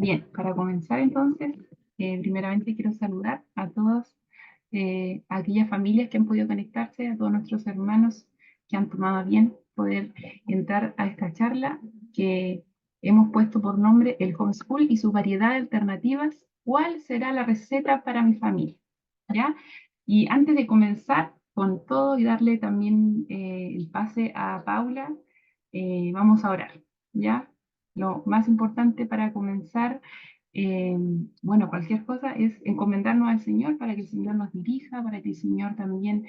Bien, para comenzar entonces, primeramente quiero saludar a todas aquellas familias que han podido conectarse, a todos nuestros hermanos que han tomado a bien poder entrar a esta charla que hemos puesto por nombre el homeschool y su variedad de alternativas. ¿Cuál será la receta para mi familia? ¿Ya? Y antes de comenzar con todo y darle también el pase a Paula, vamos a orar, ¿ya? Lo más importante para comenzar, eh, bueno, cualquier cosa es encomendarnos al Señor para que el Señor nos dirija, para que el Señor también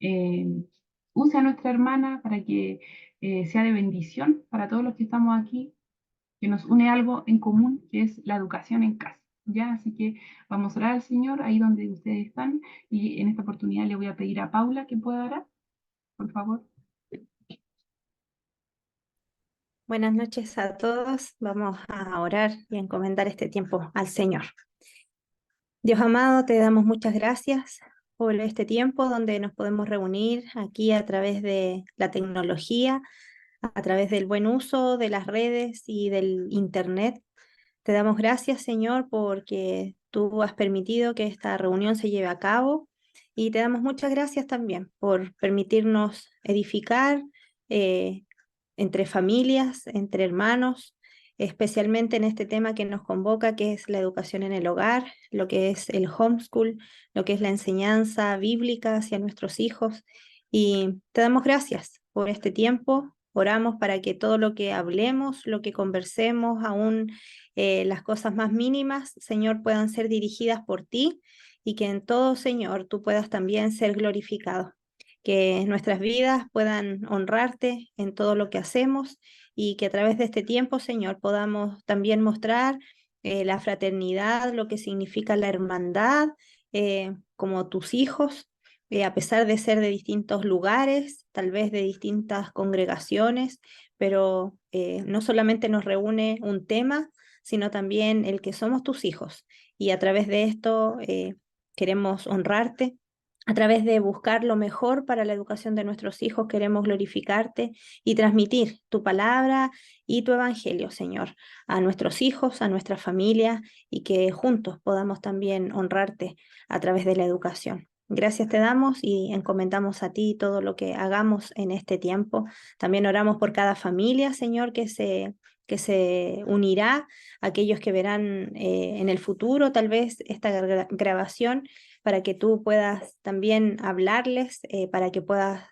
eh, use a nuestra hermana para que sea de bendición para todos los que estamos aquí, que nos une algo en común, que es la educación en casa. ¿Ya? Así que vamos a orar al Señor ahí donde ustedes están y en esta oportunidad le voy a pedir a Paula que pueda orar, por favor. Buenas noches a todos. Vamos a orar y a encomendar este tiempo al Señor. Dios amado, te damos muchas gracias por este tiempo donde nos podemos reunir aquí a través de la tecnología, a través del buen uso de las redes y del Internet. Te damos gracias, Señor, porque tú has permitido que esta reunión se lleve a cabo y te damos muchas gracias también por permitirnos edificar eh, entre familias, entre hermanos, especialmente en este tema que nos convoca, que es la educación en el hogar, lo que es el homeschool, lo que es la enseñanza bíblica hacia nuestros hijos. Y te damos gracias por este tiempo. Oramos para que todo lo que hablemos, lo que conversemos, aún las cosas más mínimas, Señor, puedan ser dirigidas por ti y que en todo, Señor, tú puedas también ser glorificado. Que nuestras vidas puedan honrarte en todo lo que hacemos y que a través de este tiempo, Señor, podamos también mostrar la fraternidad, lo que significa la hermandad, como tus hijos, a pesar de ser de distintos lugares, tal vez de distintas congregaciones, pero no solamente nos reúne un tema, sino también el que somos tus hijos. Y a través de esto queremos honrarte. A través de buscar lo mejor para la educación de nuestros hijos, queremos glorificarte y transmitir tu palabra y tu evangelio, Señor, a nuestros hijos, a nuestra familia y que juntos podamos también honrarte a través de la educación. Gracias te damos y encomendamos a ti todo lo que hagamos en este tiempo. También oramos por cada familia, Señor, que se unirá, aquellos que verán en el futuro tal vez esta grabación para que tú puedas también hablarles, para que puedas,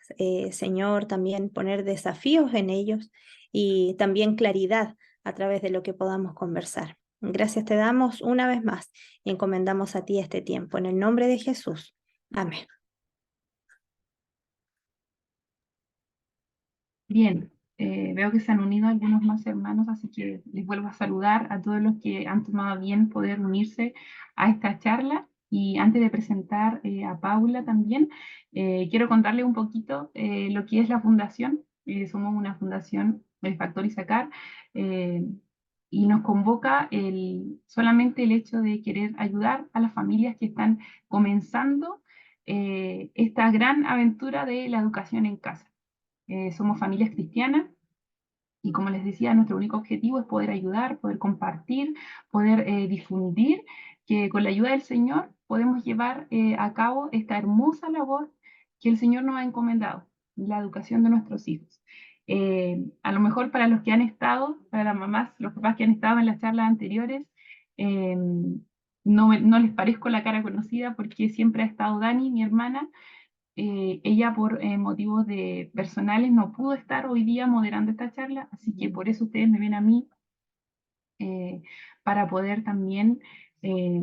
Señor, también poner desafíos en ellos y también claridad a través de lo que podamos conversar. Gracias te damos una vez más y encomendamos a ti este tiempo. En el nombre de Jesús. Amén. Bien, veo que se han unido algunos más hermanos, así que les vuelvo a saludar a todos los que han tomado bien poder unirse a esta charla. Y antes de presentar a Paula también, quiero contarles un poquito lo que es la fundación. Somos una fundación, el Factor Isacar, eh, y nos convoca solamente el hecho de querer ayudar a las familias que están comenzando esta gran aventura de la educación en casa. Somos familias cristianas y como les decía, nuestro único objetivo es poder ayudar, poder compartir, poder difundir, que con la ayuda del Señor podemos llevar a cabo esta hermosa labor que el Señor nos ha encomendado, la educación de nuestros hijos. A lo mejor para los que han estado, para las mamás, los papás que han estado en las charlas anteriores, eh, no les parezco la cara conocida porque siempre ha estado Dani, mi hermana. Ella por motivos personales no pudo estar hoy día moderando esta charla, así que por eso ustedes me ven a mí eh, para poder también eh,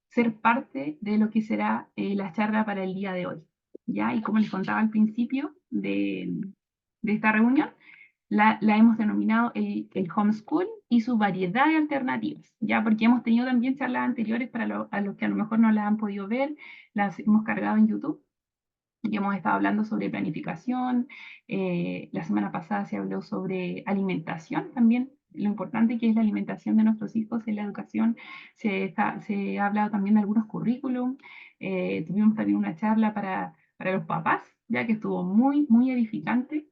ser parte de lo que será la charla para el día de hoy. ¿Ya? Y como les contaba al principio de esta reunión, la hemos denominado el homeschool y su variedad de alternativas, ¿ya? Porque hemos tenido también charlas anteriores para a los que a lo mejor no las han podido ver, las hemos cargado en YouTube y hemos estado hablando sobre planificación. La semana pasada se habló sobre alimentación también, lo importante que es la alimentación de nuestros hijos en la educación. Se ha hablado también de algunos currículum. Tuvimos también una charla para los papás, ya que estuvo muy, muy edificante.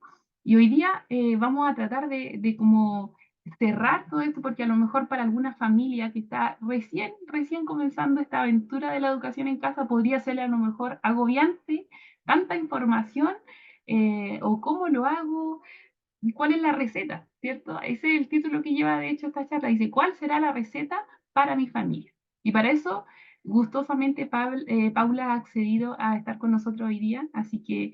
Y hoy día vamos a tratar de como cerrar todo esto, porque a lo mejor para alguna familia que está recién comenzando esta aventura de la educación en casa, podría serle a lo mejor agobiante tanta información, o cómo lo hago, cuál es la receta, ¿cierto? Ese es el título que lleva de hecho esta charla, dice, ¿cuál será la receta para mi familia? Y para eso, gustosamente, Paula ha accedido a estar con nosotros hoy día, así que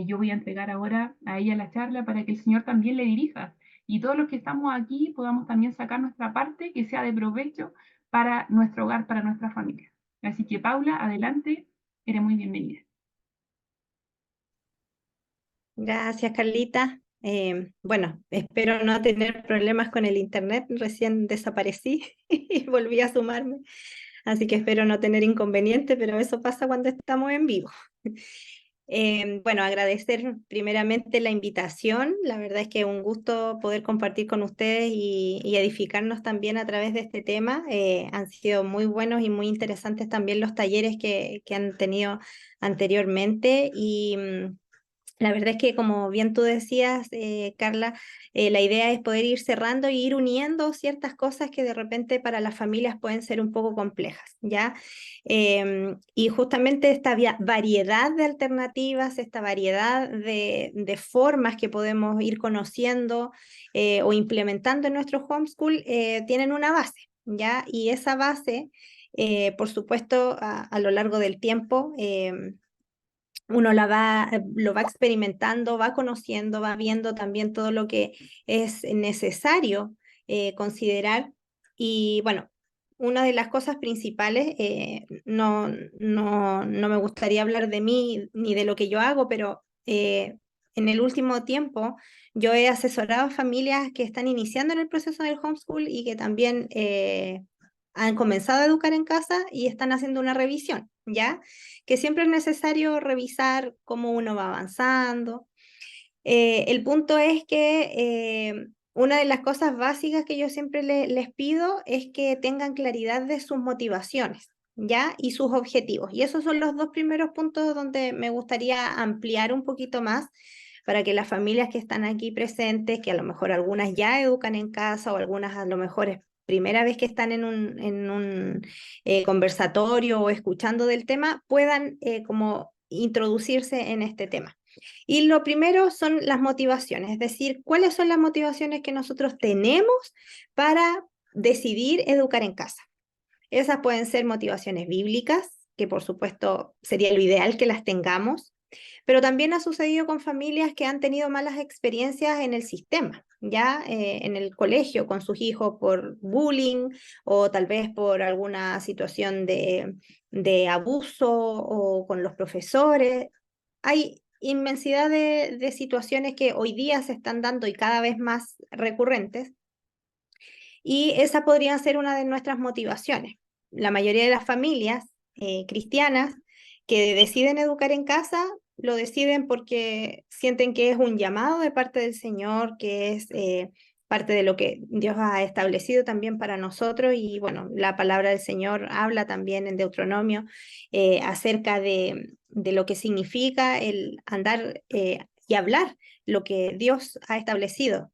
yo voy a entregar ahora a ella la charla para que el Señor también le dirija y todos los que estamos aquí podamos también sacar nuestra parte que sea de provecho para nuestro hogar, para nuestra familia. Así que Paula, adelante, eres muy bienvenida. Gracias, Carlita. Bueno, espero no tener problemas con el internet. Recién desaparecí y volví a sumarme, así que espero no tener inconveniente, pero eso pasa cuando estamos en vivo. Bueno, agradecer primeramente la invitación. La verdad es que es un gusto poder compartir con ustedes y edificarnos también a través de este tema. Han sido muy buenos y muy interesantes también los talleres que han tenido anteriormente y la verdad es que, como bien tú decías, Carla, la idea es poder ir cerrando y ir uniendo ciertas cosas que de repente para las familias pueden ser un poco complejas, ¿ya? Y justamente esta variedad de alternativas, esta variedad de formas que podemos ir conociendo o implementando en nuestro homeschool tienen una base, ¿ya? Y esa base, por supuesto, a lo largo del tiempo, uno lo va experimentando, va conociendo, va viendo también todo lo que es necesario considerar. Y bueno, una de las cosas principales, no me gustaría hablar de mí ni de lo que yo hago, pero en el último tiempo yo he asesorado a familias que están iniciando en el proceso del homeschool y que también han comenzado a educar en casa y están haciendo una revisión, ¿ya? Que siempre es necesario revisar cómo uno va avanzando. El punto es que una de las cosas básicas que yo siempre les pido es que tengan claridad de sus motivaciones, ¿ya? Y sus objetivos. Y esos son los dos primeros puntos donde me gustaría ampliar un poquito más para que las familias que están aquí presentes, que a lo mejor algunas ya educan en casa o algunas a lo mejor es primera vez que están en un conversatorio o escuchando del tema, puedan como introducirse en este tema. Y lo primero son las motivaciones, es decir, cuáles son las motivaciones que nosotros tenemos para decidir educar en casa. Esas pueden ser motivaciones bíblicas, que por supuesto sería lo ideal que las tengamos, pero también ha sucedido con familias que han tenido malas experiencias en el sistema, ya en el colegio con sus hijos por bullying o tal vez por alguna situación de abuso o con los profesores. Hay inmensidad de situaciones que hoy día se están dando y cada vez más recurrentes, y esa podría ser una de nuestras motivaciones. La mayoría de las familias cristianas que deciden educar en casa, lo deciden porque sienten que es un llamado de parte del Señor, que es parte de lo que Dios ha establecido también para nosotros. Y bueno, la palabra del Señor habla también en Deuteronomio acerca de lo que significa el andar y hablar lo que Dios ha establecido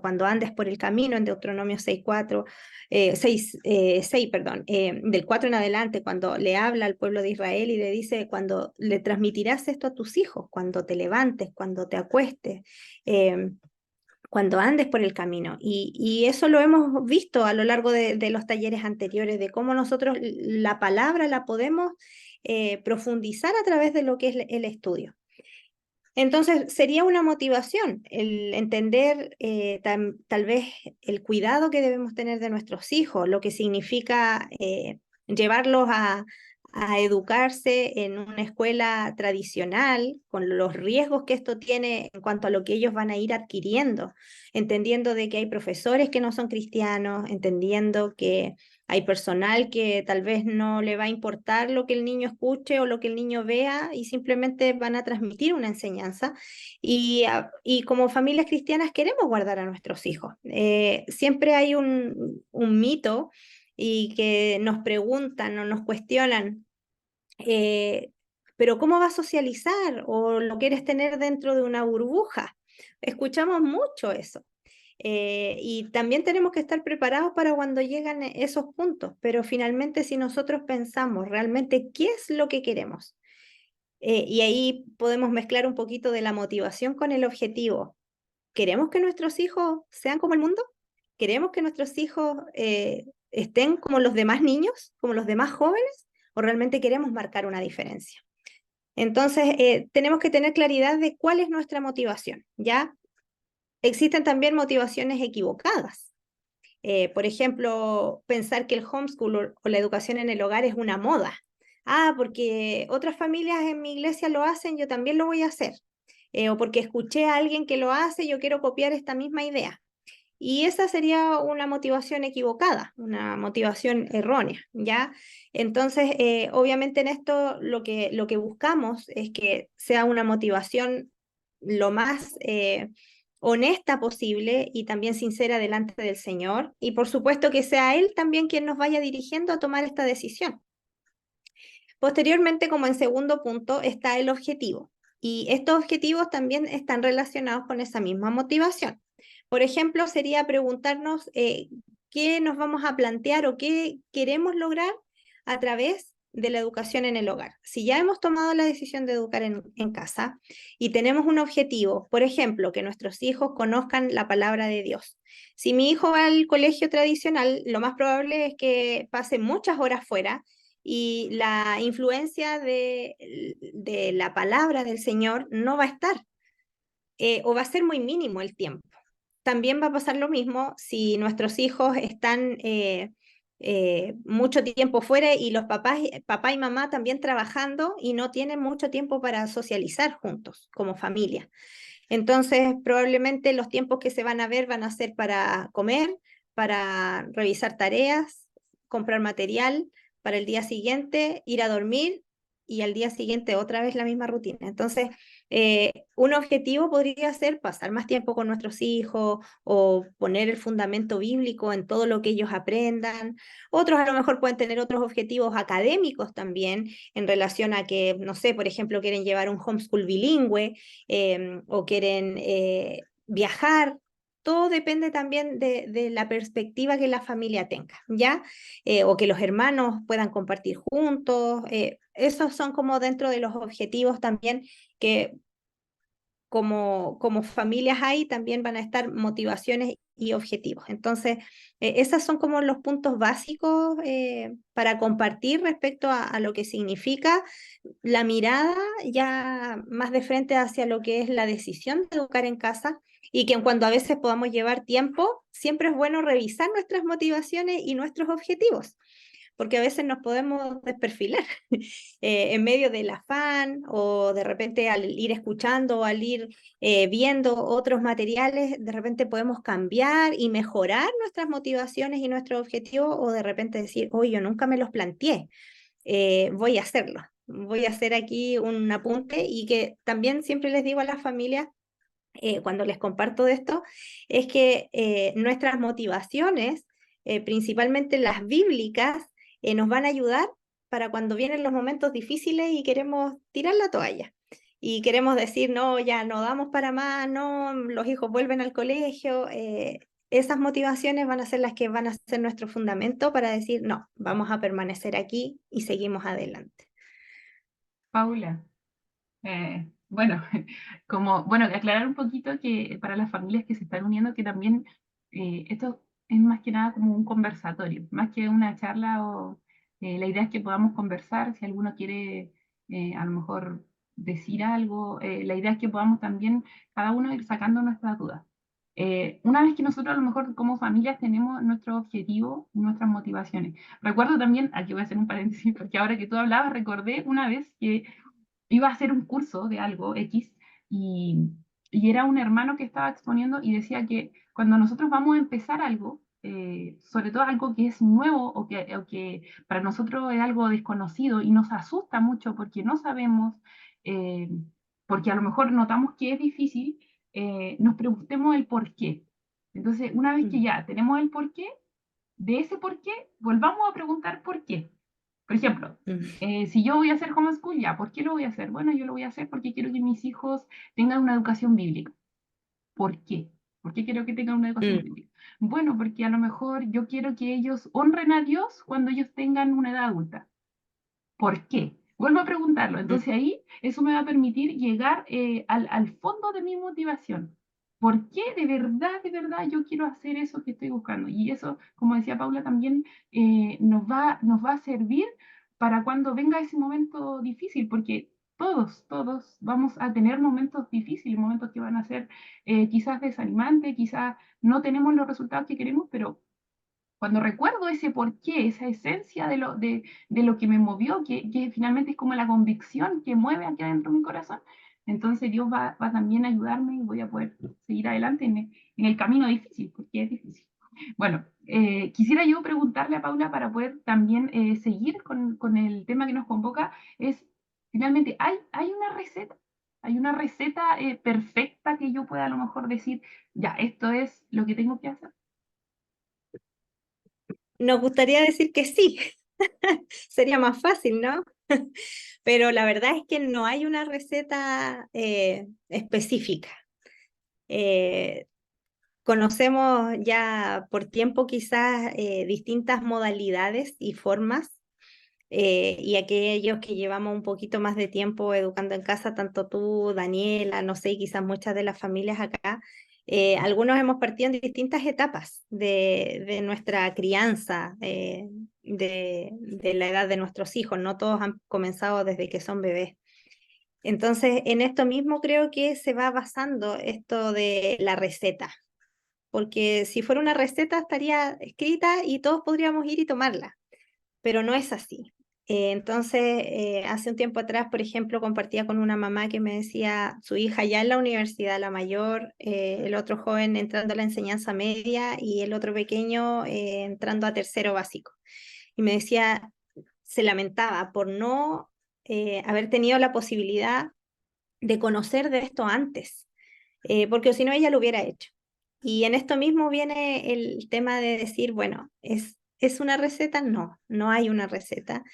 cuando andes por el camino, en Deuteronomio 6:4, 6, perdón, del 4 en adelante, cuando le habla al pueblo de Israel y le dice, cuando le transmitirás esto a tus hijos, cuando te levantes, cuando te acuestes, eh, cuando andes por el camino. Y eso lo hemos visto a lo largo de los talleres anteriores, de cómo nosotros la palabra la podemos profundizar a través de lo que es el estudio. Entonces, sería una motivación el entender tal vez el cuidado que debemos tener de nuestros hijos, lo que significa llevarlos a educarse en una escuela tradicional, con los riesgos que esto tiene en cuanto a lo que ellos van a ir adquiriendo, entendiendo de que hay profesores que no son cristianos, entendiendo que hay personal que tal vez no le va a importar lo que el niño escuche o lo que el niño vea y simplemente van a transmitir una enseñanza. Y como familias cristianas queremos guardar a nuestros hijos. Siempre hay un mito y que nos preguntan o nos cuestionan, eh, pero ¿cómo vas a socializar? ¿O lo quieres tener dentro de una burbuja? Escuchamos mucho eso. Y también tenemos que estar preparados para cuando llegan esos puntos, pero finalmente si nosotros pensamos realmente qué es lo que queremos, y ahí podemos mezclar un poquito de la motivación con el objetivo. ¿Queremos que nuestros hijos sean como el mundo? ¿Queremos que nuestros hijos estén como los demás niños, como los demás jóvenes? ¿O realmente queremos marcar una diferencia? Entonces, tenemos que tener claridad de cuál es nuestra motivación, ¿ya? Existen también motivaciones equivocadas. Por ejemplo, pensar que el homeschool o la educación en el hogar es una moda. Ah, porque otras familias en mi iglesia lo hacen, yo también lo voy a hacer. O porque escuché a alguien que lo hace, yo quiero copiar esta misma idea. Y esa sería una motivación equivocada, una motivación errónea, ¿ya? Entonces, obviamente en esto lo que buscamos es que sea una motivación lo más honesta posible y también sincera delante del Señor. Y por supuesto que sea Él también quien nos vaya dirigiendo a tomar esta decisión. Posteriormente, como en segundo punto, está el objetivo. Y estos objetivos también están relacionados con esa misma motivación. Por ejemplo, sería preguntarnos qué nos vamos a plantear o qué queremos lograr a través de la educación en el hogar. Si ya hemos tomado la decisión de educar en casa y tenemos un objetivo, por ejemplo, que nuestros hijos conozcan la palabra de Dios. Si mi hijo va al colegio tradicional, lo más probable es que pase muchas horas fuera y la influencia de la palabra del Señor no va a estar, o va a ser muy mínimo el tiempo. También va a pasar lo mismo si nuestros hijos están mucho tiempo fuera y los papás, papá y mamá también trabajando y no tienen mucho tiempo para socializar juntos como familia. Entonces, probablemente los tiempos que se van a ver van a ser para comer, para revisar tareas, comprar material para el día siguiente, ir a dormir y al día siguiente otra vez la misma rutina. Entonces, un objetivo podría ser pasar más tiempo con nuestros hijos o poner el fundamento bíblico en todo lo que ellos aprendan. Otros a lo mejor pueden tener otros objetivos académicos también en relación a que, no sé, por ejemplo, quieren llevar un homeschool bilingüe o quieren viajar. Todo depende también de la perspectiva que la familia tenga, ¿ya? O que los hermanos puedan compartir juntos. Esos son como dentro de los objetivos también que como familias hay, también van a estar motivaciones y objetivos. Entonces, esos son como los puntos básicos para compartir respecto a lo que significa la mirada ya más de frente hacia lo que es la decisión de educar en casa y que en cuanto a veces podamos llevar tiempo, siempre es bueno revisar nuestras motivaciones y nuestros objetivos porque a veces nos podemos desperfilar en medio del afán o de repente al ir escuchando o al ir viendo otros materiales, de repente podemos cambiar y mejorar nuestras motivaciones y nuestros objetivos o de repente decir, oye, yo nunca me los planteé, voy a hacerlo. Voy a hacer aquí un apunte y que también siempre les digo a las familias, cuando les comparto de esto, es que nuestras motivaciones, principalmente las bíblicas, nos van a ayudar para cuando vienen los momentos difíciles y queremos tirar la toalla. Y queremos decir, no, ya no damos para más, no, los hijos vuelven al colegio. Esas motivaciones van a ser las que van a ser nuestro fundamento para decir, no, vamos a permanecer aquí y seguimos adelante. Paula, bueno, bueno, aclarar un poquito que para las familias que se están uniendo, que también esto es más que nada como un conversatorio, más que una charla o la idea es que podamos conversar, si alguno quiere a lo mejor decir algo, la idea es que podamos también cada uno ir sacando nuestras dudas. Una vez que nosotros a lo mejor como familias tenemos nuestro objetivo, nuestras motivaciones. Recuerdo también, aquí voy a hacer un paréntesis, porque ahora que tú hablabas, recordé una vez que iba a hacer un curso de algo X y, y era un hermano que estaba exponiendo y decía que cuando nosotros vamos a empezar algo, sobre todo algo que es nuevo o que para nosotros es algo desconocido y nos asusta mucho porque no sabemos, eh, porque a lo mejor notamos que es difícil, nos preguntemos el por qué. Entonces, una vez que Mm. ya tenemos el por qué, de ese por qué, volvamos a preguntar por qué. Por ejemplo, Mm. si yo voy a hacer homeschool, ya, ¿por qué lo voy a hacer? Bueno, yo lo voy a hacer porque quiero que mis hijos tengan una educación bíblica. ¿Por qué? ¿Por qué quiero que tengan una educación Mm. bíblica? Bueno, porque a lo mejor yo quiero que ellos honren a Dios cuando ellos tengan una edad adulta. ¿Por qué? Vuelvo a preguntarlo. Mm. Entonces ahí eso me va a permitir llegar al fondo de mi motivación. ¿Por qué de verdad yo quiero hacer eso que estoy buscando? Y eso, como decía Paula, también nos va a servir para cuando venga ese momento difícil, porque todos vamos a tener momentos difíciles, momentos que van a ser quizás desanimantes, quizás no tenemos los resultados que queremos, pero cuando recuerdo ese porqué, esa esencia de lo que me movió, que finalmente es como la convicción que mueve aquí adentro de mi corazón, entonces Dios va también a ayudarme y voy a poder seguir adelante en el camino difícil, porque es difícil. Bueno, quisiera yo preguntarle a Paula para poder también seguir con el tema que nos convoca, es finalmente, ¿hay una receta? ¿Hay una receta perfecta que yo pueda a lo mejor decir, ya, esto es lo que tengo que hacer? Nos gustaría decir que sí, sería más fácil, ¿no? Pero la verdad es que no hay una receta específica. Eh, Conocemos ya por tiempo quizás distintas modalidades y formas, y aquellos que llevamos un poquito más de tiempo educando en casa, tanto tú, Daniela, no sé, y quizás muchas de las familias acá, algunos hemos partido en distintas etapas de nuestra crianza, de la edad de nuestros hijos, no todos han comenzado desde que son bebés. Entonces, en esto mismo creo que se va basando esto de la receta, porque si fuera una receta estaría escrita y todos podríamos ir y tomarla, pero no es así. Hace un tiempo atrás, por ejemplo, compartía con una mamá que me decía, su hija ya en la universidad, la mayor, el otro joven entrando a la enseñanza media y el otro pequeño entrando a tercero básico. Y me decía, se lamentaba por no haber tenido la posibilidad de conocer de esto antes, porque si no ella lo hubiera hecho. Y en esto mismo viene el tema de decir, bueno, ¿es una receta? No, no hay una receta.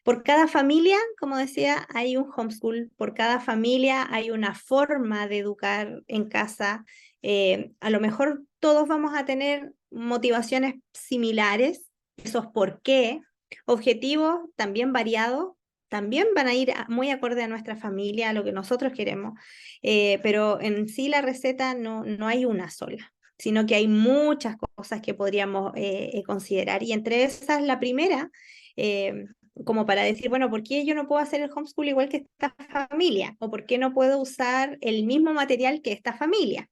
Por cada familia, como decía, hay un homeschool, por cada familia hay una forma de educar en casa. A lo mejor todos vamos a tener motivaciones similares, esos por qué, objetivos también variados, también van a ir muy acorde a nuestra familia, a lo que nosotros queremos, pero en sí la receta no hay una sola, sino que hay muchas cosas que podríamos considerar, y entre esas la primera, eh, como para decir, bueno, ¿por qué yo no puedo hacer el homeschool igual que esta familia? ¿O por qué no puedo usar el mismo material que esta familia?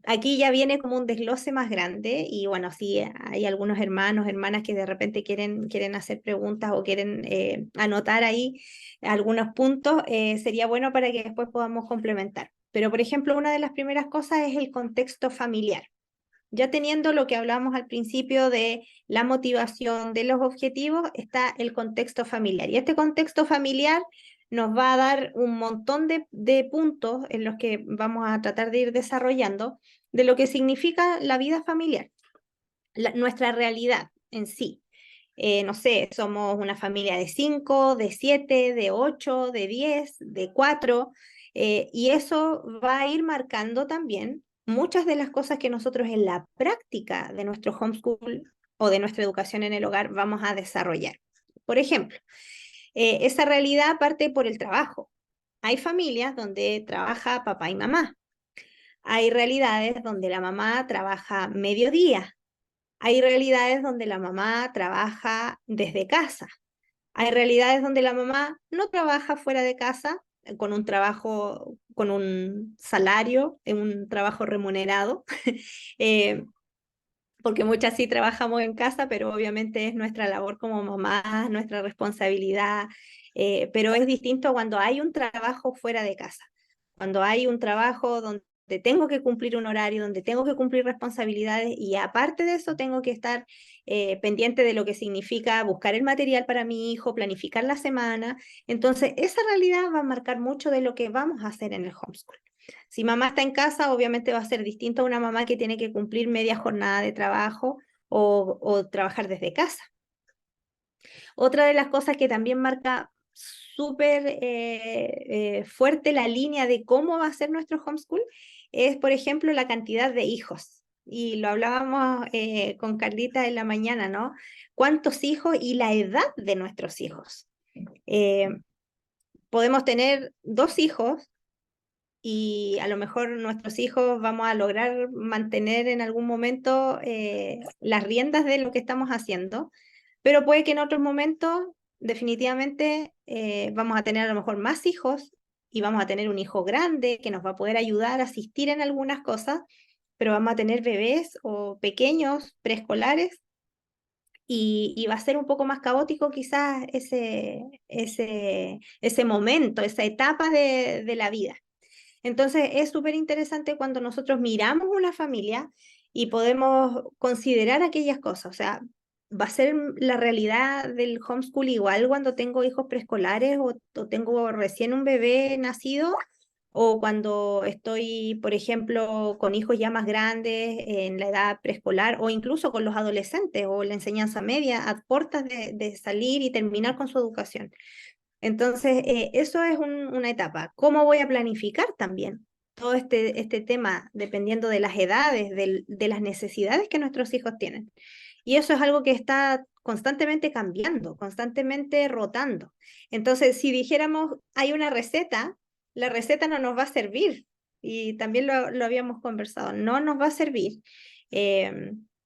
Aquí ya viene como un desglose más grande y bueno, sí, hay algunos hermanos, hermanas que de repente quieren hacer preguntas o quieren anotar ahí algunos puntos, sería bueno para que después podamos complementar. Pero, por ejemplo, una de las primeras cosas es el contexto familiar. Ya teniendo lo que hablamos al principio de la motivación, de los objetivos, está el contexto familiar. Y este contexto familiar nos va a dar un montón de puntos en los que vamos a tratar de ir desarrollando de lo que significa la vida familiar, nuestra realidad en sí. No sé, somos una familia de 5, de 7, de 8, de 10, de 4, y eso va a ir marcando también muchas de las cosas que nosotros en la práctica de nuestro homeschool o de nuestra educación en el hogar vamos a desarrollar. Por ejemplo, esa realidad parte por el trabajo. Hay familias donde trabaja papá y mamá. Hay realidades donde la mamá trabaja mediodía. Hay realidades donde la mamá trabaja desde casa. Hay realidades donde la mamá no trabaja fuera de casa, con un trabajo, con un salario, en un trabajo remunerado, eh, porque muchas sí trabajamos en casa, pero obviamente es nuestra labor como mamá, nuestra responsabilidad, pero es distinto cuando hay un trabajo fuera de casa, cuando hay un trabajo donde tengo que cumplir un horario, donde tengo que cumplir responsabilidades y aparte de eso tengo que estar pendiente de lo que significa buscar el material para mi hijo, planificar la semana. Entonces, esa realidad va a marcar mucho de lo que vamos a hacer en el homeschool. Si mamá está en casa, obviamente va a ser distinto a una mamá que tiene que cumplir media jornada de trabajo o trabajar desde casa. Otra de las cosas que también marca súper fuerte la línea de cómo va a ser nuestro homeschool es, por ejemplo, la cantidad de hijos. Y lo hablábamos con Carlita en la mañana, ¿no? ¿Cuántos hijos y la edad de nuestros hijos? Eh, Podemos tener 2 hijos y a lo mejor nuestros hijos vamos a lograr mantener en algún momento las riendas de lo que estamos haciendo, pero puede que en otros momentos definitivamente vamos a tener a lo mejor más hijos y vamos a tener un hijo grande que nos va a poder ayudar a asistir en algunas cosas, pero vamos a tener bebés o pequeños preescolares y va a ser un poco más caótico quizás ese momento, esa etapa de la vida. Entonces es súper interesante cuando nosotros miramos una familia y podemos considerar aquellas cosas. O sea, va a ser la realidad del homeschool igual cuando tengo hijos preescolares o tengo recién un bebé nacido o cuando estoy, por ejemplo, con hijos ya más grandes en la edad preescolar o incluso con los adolescentes o la enseñanza media a puertas de salir y terminar con su educación. Entonces, eso es una etapa. ¿Cómo voy a planificar también todo este tema dependiendo de las edades, de las necesidades que nuestros hijos tienen? Y eso es algo que está constantemente cambiando, constantemente rotando. Entonces, si dijéramos hay una receta, la receta no nos va a servir. Y también lo habíamos conversado, no nos va a servir.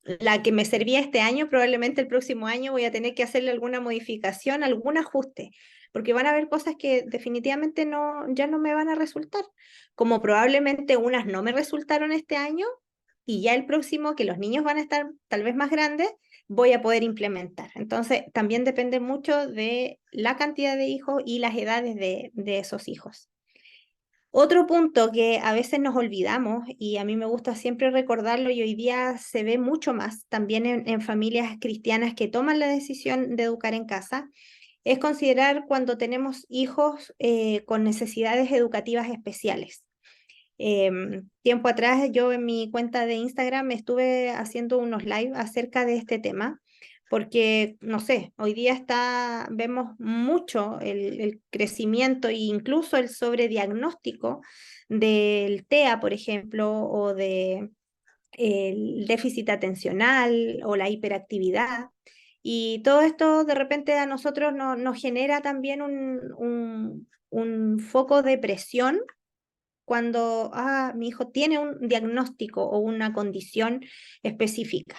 La que me servía este año, probablemente el próximo año voy a tener que hacerle alguna modificación, algún ajuste porque van a haber cosas que definitivamente no, ya no me van a resultar, como probablemente unas no me resultaron este año y ya el próximo, que los niños van a estar tal vez más grandes, voy a poder implementar. Entonces, también depende mucho de la cantidad de hijos y las edades de esos hijos. Otro punto que a veces nos olvidamos y a mí me gusta siempre recordarlo y hoy día se ve mucho más también en familias cristianas que toman la decisión de educar en casa, es considerar cuando tenemos hijos con necesidades educativas especiales. Tiempo atrás yo en mi cuenta de Instagram estuve haciendo unos live acerca de este tema, porque, no sé, hoy día vemos mucho el crecimiento e incluso el sobrediagnóstico del TEA, por ejemplo, o de el déficit atencional o la hiperactividad. Y todo esto de repente a nosotros nos genera también un foco de presión cuando mi hijo tiene un diagnóstico o una condición específica.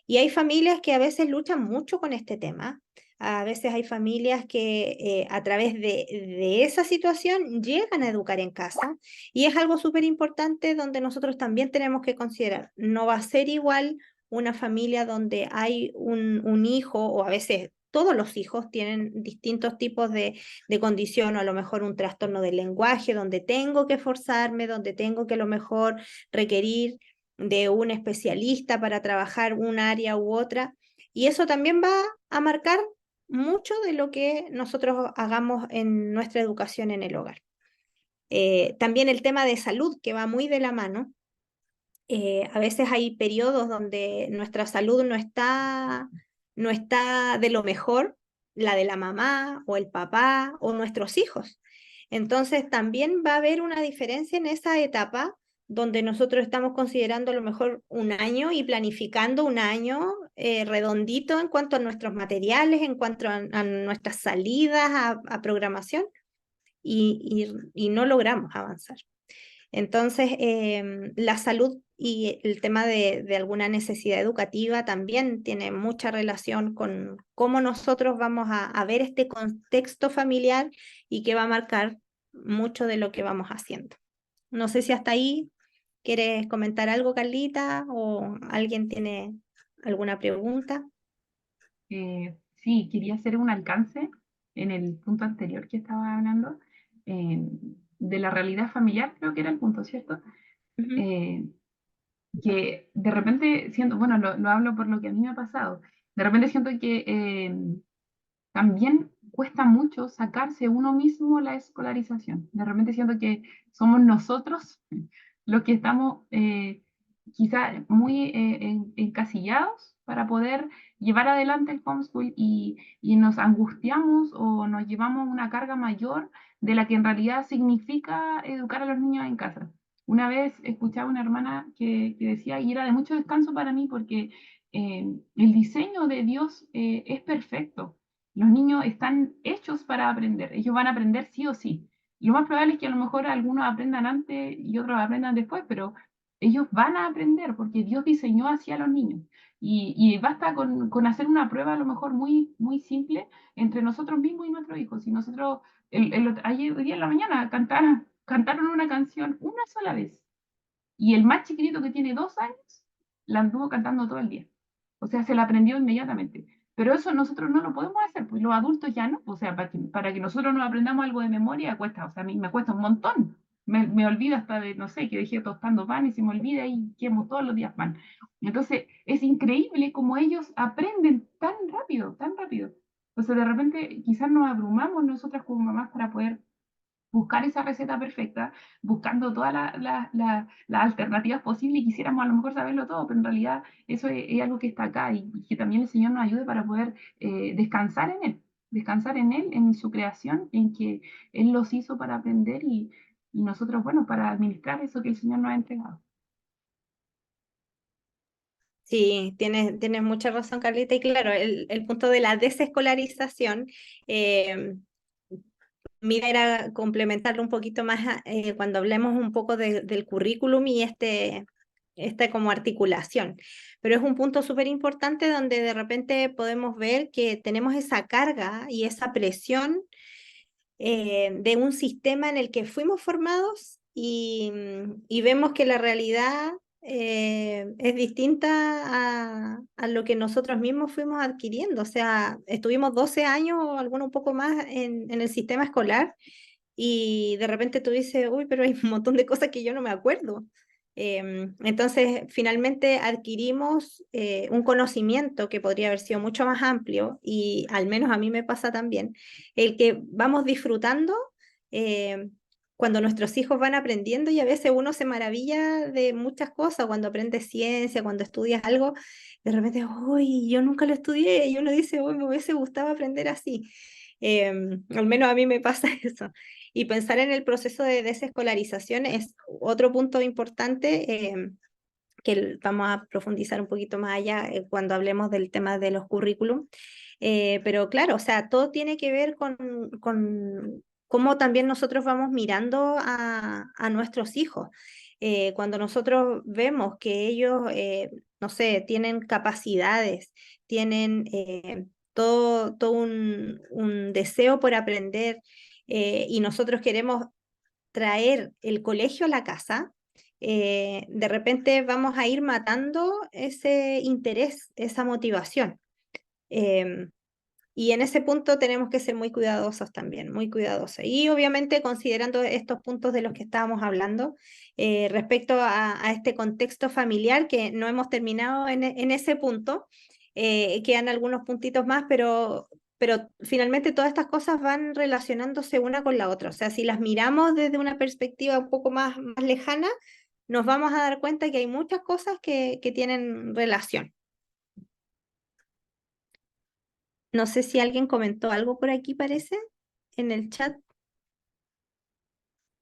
Y hay familias que a veces luchan mucho con este tema. A veces hay familias que a través de esa situación llegan a educar en casa y es algo súper importante donde nosotros también tenemos que considerar. No va a ser igual una familia donde hay un hijo o a veces todos los hijos tienen distintos tipos de condición o a lo mejor un trastorno del lenguaje donde tengo que forzarme, donde tengo que a lo mejor requerir de un especialista para trabajar un área u otra. Y eso también va a marcar mucho de lo que nosotros hagamos en nuestra educación en el hogar. También el tema de salud, que va muy de la mano. A veces hay periodos donde nuestra salud no está de lo mejor, la de la mamá o el papá o nuestros hijos. Entonces también va a haber una diferencia en esa etapa donde nosotros estamos considerando a lo mejor un año y planificando un año redondito en cuanto a nuestros materiales, en cuanto a nuestras salidas, a programación, y no logramos avanzar. Entonces, la salud y el tema de alguna necesidad educativa también tiene mucha relación con cómo nosotros vamos a ver este contexto familiar y que va a marcar mucho de lo que vamos haciendo. No sé si hasta ahí quieres comentar algo, Carlita, o alguien tiene alguna pregunta. Sí, quería hacer un alcance en el punto anterior que estaba hablando, eh, de la realidad familiar, creo que era el punto, ¿cierto? Ujú. Eh, que de repente siento, bueno, lo hablo por lo que a mí me ha pasado, de repente siento que también cuesta mucho sacarse uno mismo la escolarización. De repente siento que somos nosotros los que estamos quizá muy encasillados para poder llevar adelante el homeschool y nos angustiamos o nos llevamos una carga mayor de la que en realidad significa educar a los niños en casa. Una vez escuchaba una hermana que decía, y era de mucho descanso para mí, porque el diseño de Dios es perfecto. Los niños están hechos para aprender, ellos van a aprender sí o sí. Lo más probable es que a lo mejor algunos aprendan antes y otros aprendan después, pero ellos van a aprender porque Dios diseñó así a los niños. Y basta con hacer una prueba a lo mejor muy, muy simple entre nosotros mismos y nuestros hijos. Si nosotros, ayer, hoy día en la mañana, cantaron una canción una sola vez y el más chiquitito que tiene 2 años la anduvo cantando todo el día. O sea, se la aprendió inmediatamente. Pero eso nosotros no lo podemos hacer, pues los adultos ya no. O sea, para que nosotros nos aprendamos algo de memoria cuesta, o sea, a mí me cuesta un montón. Me olvido hasta de, no sé, que dejé tostando pan y se me olvida y quemo todos los días pan. Entonces, es increíble cómo ellos aprenden tan rápido, tan rápido. Entonces, de repente, quizás nos abrumamos nosotras como mamás para poder buscar esa receta perfecta, buscando todas las alternativas posibles y quisiéramos a lo mejor saberlo todo, pero en realidad eso es algo que está acá y que también el Señor nos ayude para poder descansar en Él, en su creación, en que Él los hizo para aprender y nosotros, bueno, para administrar eso que el Señor nos ha entregado. Sí, tienes mucha razón, Carlita. Y claro, el punto de la desescolarización, eh, mira, era complementarlo un poquito más cuando hablemos un poco del currículum y esta como articulación. Pero es un punto súper importante donde de repente podemos ver que tenemos esa carga y esa presión de un sistema en el que fuimos formados y vemos que la realidad es distinta a lo que nosotros mismos fuimos adquiriendo. O sea, estuvimos 12 años o alguno un poco más en el sistema escolar y de repente tú dices, uy, pero hay un montón de cosas que yo no me acuerdo. Entonces, finalmente adquirimos un conocimiento que podría haber sido mucho más amplio y al menos a mí me pasa también, el que vamos disfrutando eh, cuando nuestros hijos van aprendiendo y a veces uno se maravilla de muchas cosas, cuando aprendes ciencia, cuando estudias algo, de repente, uy, yo nunca lo estudié y uno dice, uy, me hubiese gustado aprender así. Al menos a mí me pasa eso. Y pensar en el proceso de desescolarización es otro punto importante vamos a profundizar un poquito más allá cuando hablemos del tema de los currículum. Pero claro, o sea, todo tiene que ver con cómo también nosotros vamos mirando a nuestros hijos. Cuando nosotros vemos que ellos, no sé, tienen capacidades, tienen todo un deseo por aprender y nosotros queremos traer el colegio a la casa, de repente vamos a ir matando ese interés, esa motivación. Em, y en ese punto tenemos que ser muy cuidadosos también, muy cuidadosos. Y obviamente considerando estos puntos de los que estábamos hablando, respecto a este contexto familiar, que no hemos terminado en ese punto, quedan algunos puntitos más, pero finalmente todas estas cosas van relacionándose una con la otra. O sea, si las miramos desde una perspectiva un poco más lejana, nos vamos a dar cuenta que hay muchas cosas que tienen relación. No sé si alguien comentó algo por aquí, parece, en el chat.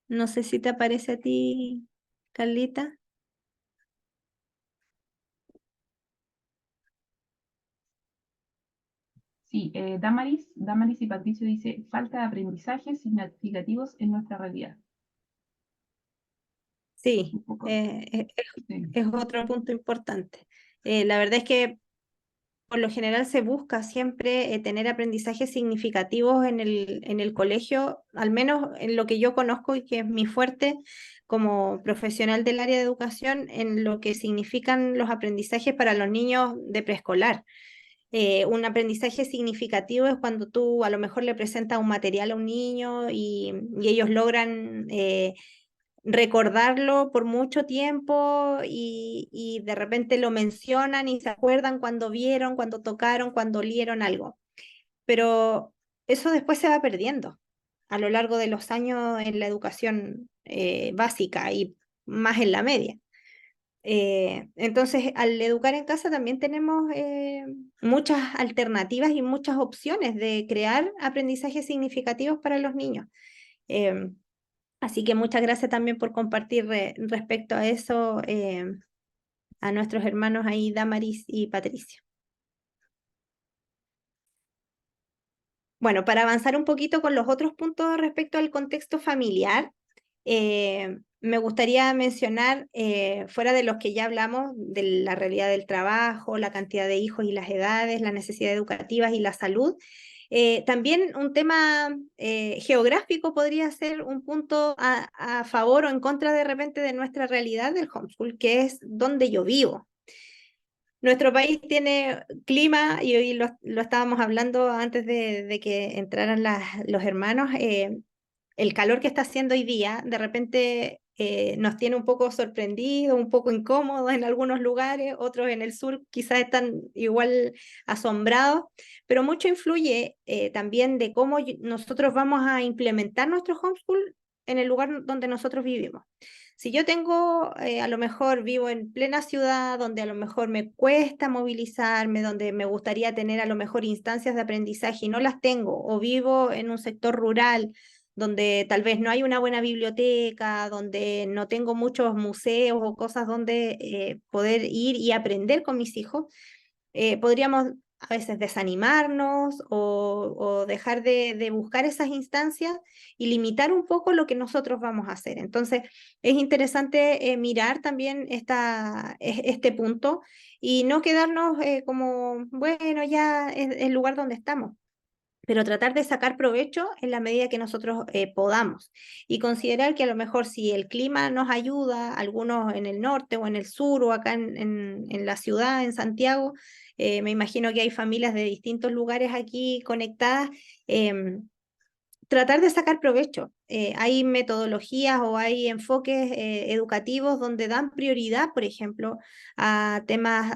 No sé si te aparece a ti, Carlita. Sí, Damaris y Patricio dice, falta de aprendizajes significativos en nuestra realidad. Sí, Un poco, sí. es otro punto importante. La verdad es que por lo general se busca siempre tener aprendizajes significativos en el colegio, al menos en lo que yo conozco y que es mi fuerte como profesional del área de educación, en lo que significan los aprendizajes para los niños de preescolar. Un aprendizaje significativo es cuando tú a lo mejor le presentas un material a un niño y ellos logran recordarlo por mucho tiempo y de repente lo mencionan y se acuerdan cuando vieron, cuando tocaron, cuando olieron algo. Pero eso después se va perdiendo a lo largo de los años en la educación básica y más en la media. Entonces, al educar en casa también tenemos muchas alternativas y muchas opciones de crear aprendizajes significativos para los niños. Así que muchas gracias también por compartir respecto a eso a nuestros hermanos ahí, Damaris y Patricia. Bueno, para avanzar un poquito con los otros puntos respecto al contexto familiar, me gustaría mencionar, fuera de los que ya hablamos, de la realidad del trabajo, la cantidad de hijos y las edades, las necesidades educativas y la salud, también un tema geográfico podría ser un punto a favor o en contra de repente de nuestra realidad del homeschool, que es donde yo vivo. Nuestro país tiene clima, y hoy lo estábamos hablando antes de que entraran los hermanos, el calor que está haciendo hoy día, de repente nos tiene un poco sorprendidos, un poco incómodos en algunos lugares, otros en el sur quizás están igual asombrados, pero mucho influye también de cómo nosotros vamos a implementar nuestro homeschool en el lugar donde nosotros vivimos. Si yo tengo, a lo mejor vivo en plena ciudad, donde a lo mejor me cuesta movilizarme, donde me gustaría tener a lo mejor instancias de aprendizaje y no las tengo, o vivo en un sector rural donde tal vez no hay una buena biblioteca, donde no tengo muchos museos o cosas donde poder ir y aprender con mis hijos, podríamos a veces desanimarnos o dejar de buscar esas instancias y limitar un poco lo que nosotros vamos a hacer. Entonces, es interesante mirar también este punto y no quedarnos como, bueno, ya es el lugar donde estamos, pero tratar de sacar provecho en la medida que nosotros podamos y considerar que a lo mejor si el clima nos ayuda, algunos en el norte o en el sur o acá en la ciudad, en Santiago, me imagino que hay familias de distintos lugares aquí conectadas, tratar de sacar provecho. Hay metodologías o hay enfoques educativos donde dan prioridad, por ejemplo, a temas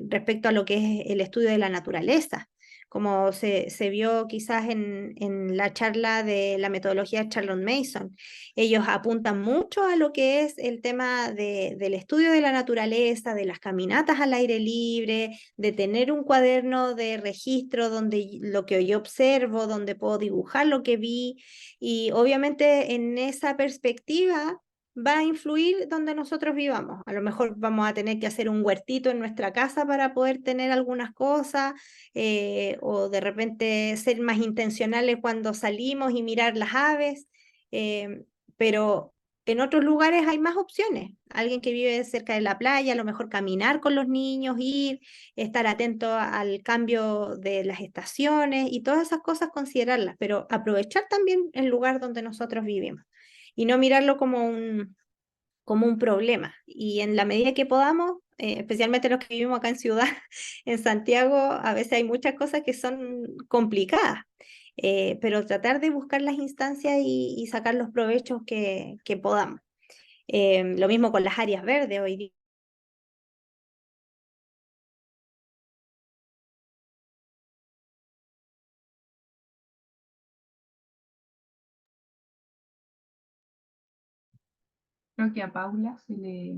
respecto a lo que es el estudio de la naturaleza, como se vio quizás en la charla de la metodología de Charlotte Mason. Ellos apuntan mucho a lo que es el tema del estudio de la naturaleza, de las caminatas al aire libre, de tener un cuaderno de registro donde lo que yo observo, donde puedo dibujar lo que vi, y obviamente en esa perspectiva va a influir donde nosotros vivamos. A lo mejor vamos a tener que hacer un huertito en nuestra casa para poder tener algunas cosas, o de repente ser más intencionales cuando salimos y mirar las aves, pero en otros lugares hay más opciones. Alguien que vive cerca de la playa, a lo mejor caminar con los niños, ir, estar atento al cambio de las estaciones y todas esas cosas considerarlas, pero aprovechar también el lugar donde nosotros vivimos y no mirarlo como un problema. Y en la medida que podamos, especialmente los que vivimos acá en ciudad, en Santiago, a veces hay muchas cosas que son complicadas. Pero tratar de buscar las instancias y sacar los provechos que podamos. Lo mismo con las áreas verdes hoy día. Creo que a Paula se le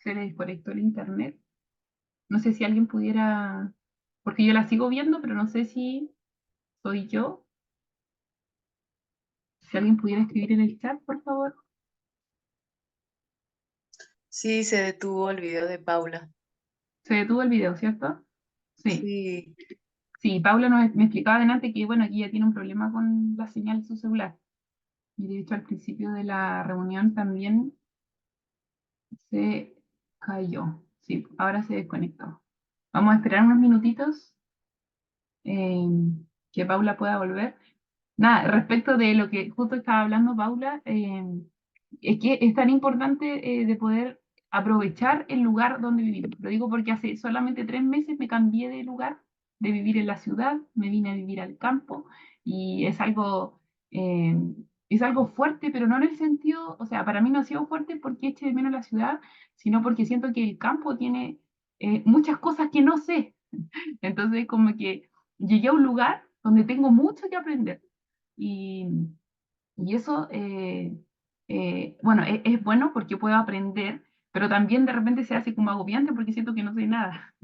desconectó el internet. No sé si alguien pudiera, porque yo la sigo viendo, pero no sé si soy yo. Si alguien pudiera escribir en el chat, por favor. Sí, se detuvo el video de Paula. Se detuvo el video, ¿cierto? Sí. Sí, Sí, Paula me explicaba adelante que, bueno, aquí ya tiene un problema con la señal de su celular. Y de hecho, al principio de la reunión también se cayó. Sí, ahora se desconectó. Vamos a esperar unos minutitos eh, que Paula pueda volver. Nada, respecto de lo que justo estaba hablando Paula, es que es tan importante de poder aprovechar el lugar donde vivimos. Lo digo porque hace solamente 3 meses me cambié de lugar, de vivir en la ciudad, me vine a vivir al campo y eh, es algo fuerte, pero no en el sentido, o sea, para mí no ha sido fuerte porque eche de menos la ciudad, sino porque siento que el campo tiene muchas cosas que no sé. Entonces, como que llegué a un lugar donde tengo mucho que aprender. Y, y eso, bueno, es bueno porque puedo aprender, pero también de repente se hace como agobiante porque siento que no sé nada.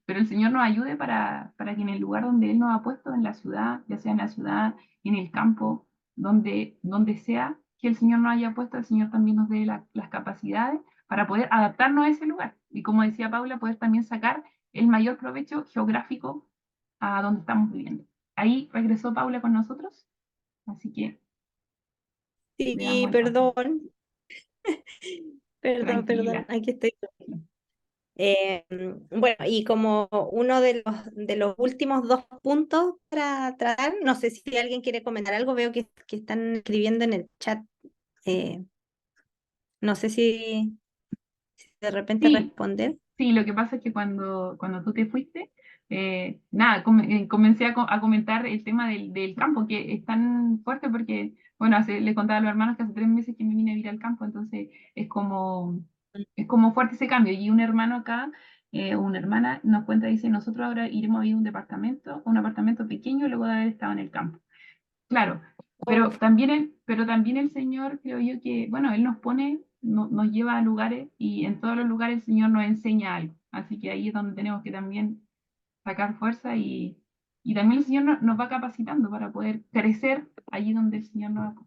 Pero el Señor nos ayude para que en el lugar donde Él nos ha puesto, en la ciudad, ya sea en la ciudad, en el campo, donde sea que el Señor nos haya puesto, el Señor también nos dé las capacidades para poder adaptarnos a ese lugar. Y como decía Paula, poder también sacar el mayor provecho geográfico a donde estamos viviendo. Ahí regresó Paula con nosotros, así que le Sí, damos el paso. perdón, perdón, Tranquila. aquí estoy. Bueno, y como uno de los últimos dos puntos para tratar, no sé si alguien quiere comentar algo, veo que están escribiendo en el chat. eh, no sé si de repente Sí, responder. sí, lo que pasa es que cuando tú te fuiste, nada, comencé a comentar el tema del campo, que es tan fuerte porque, bueno, le contaba a los hermanos que hace 3 meses que me vine a vivir al campo, entonces es como, es como fuerte ese cambio. Y un hermano acá, una hermana nos cuenta, dice, nosotros ahora iremos a vivir a un apartamento pequeño luego de haber estado en el campo. Claro, Oh, pero también el Señor, creo yo que, bueno, Él nos pone, nos lleva a lugares y en todos los lugares el Señor nos enseña algo. Así que ahí es donde tenemos que también sacar fuerza y también el Señor nos va capacitando para poder crecer allí donde el Señor nos va.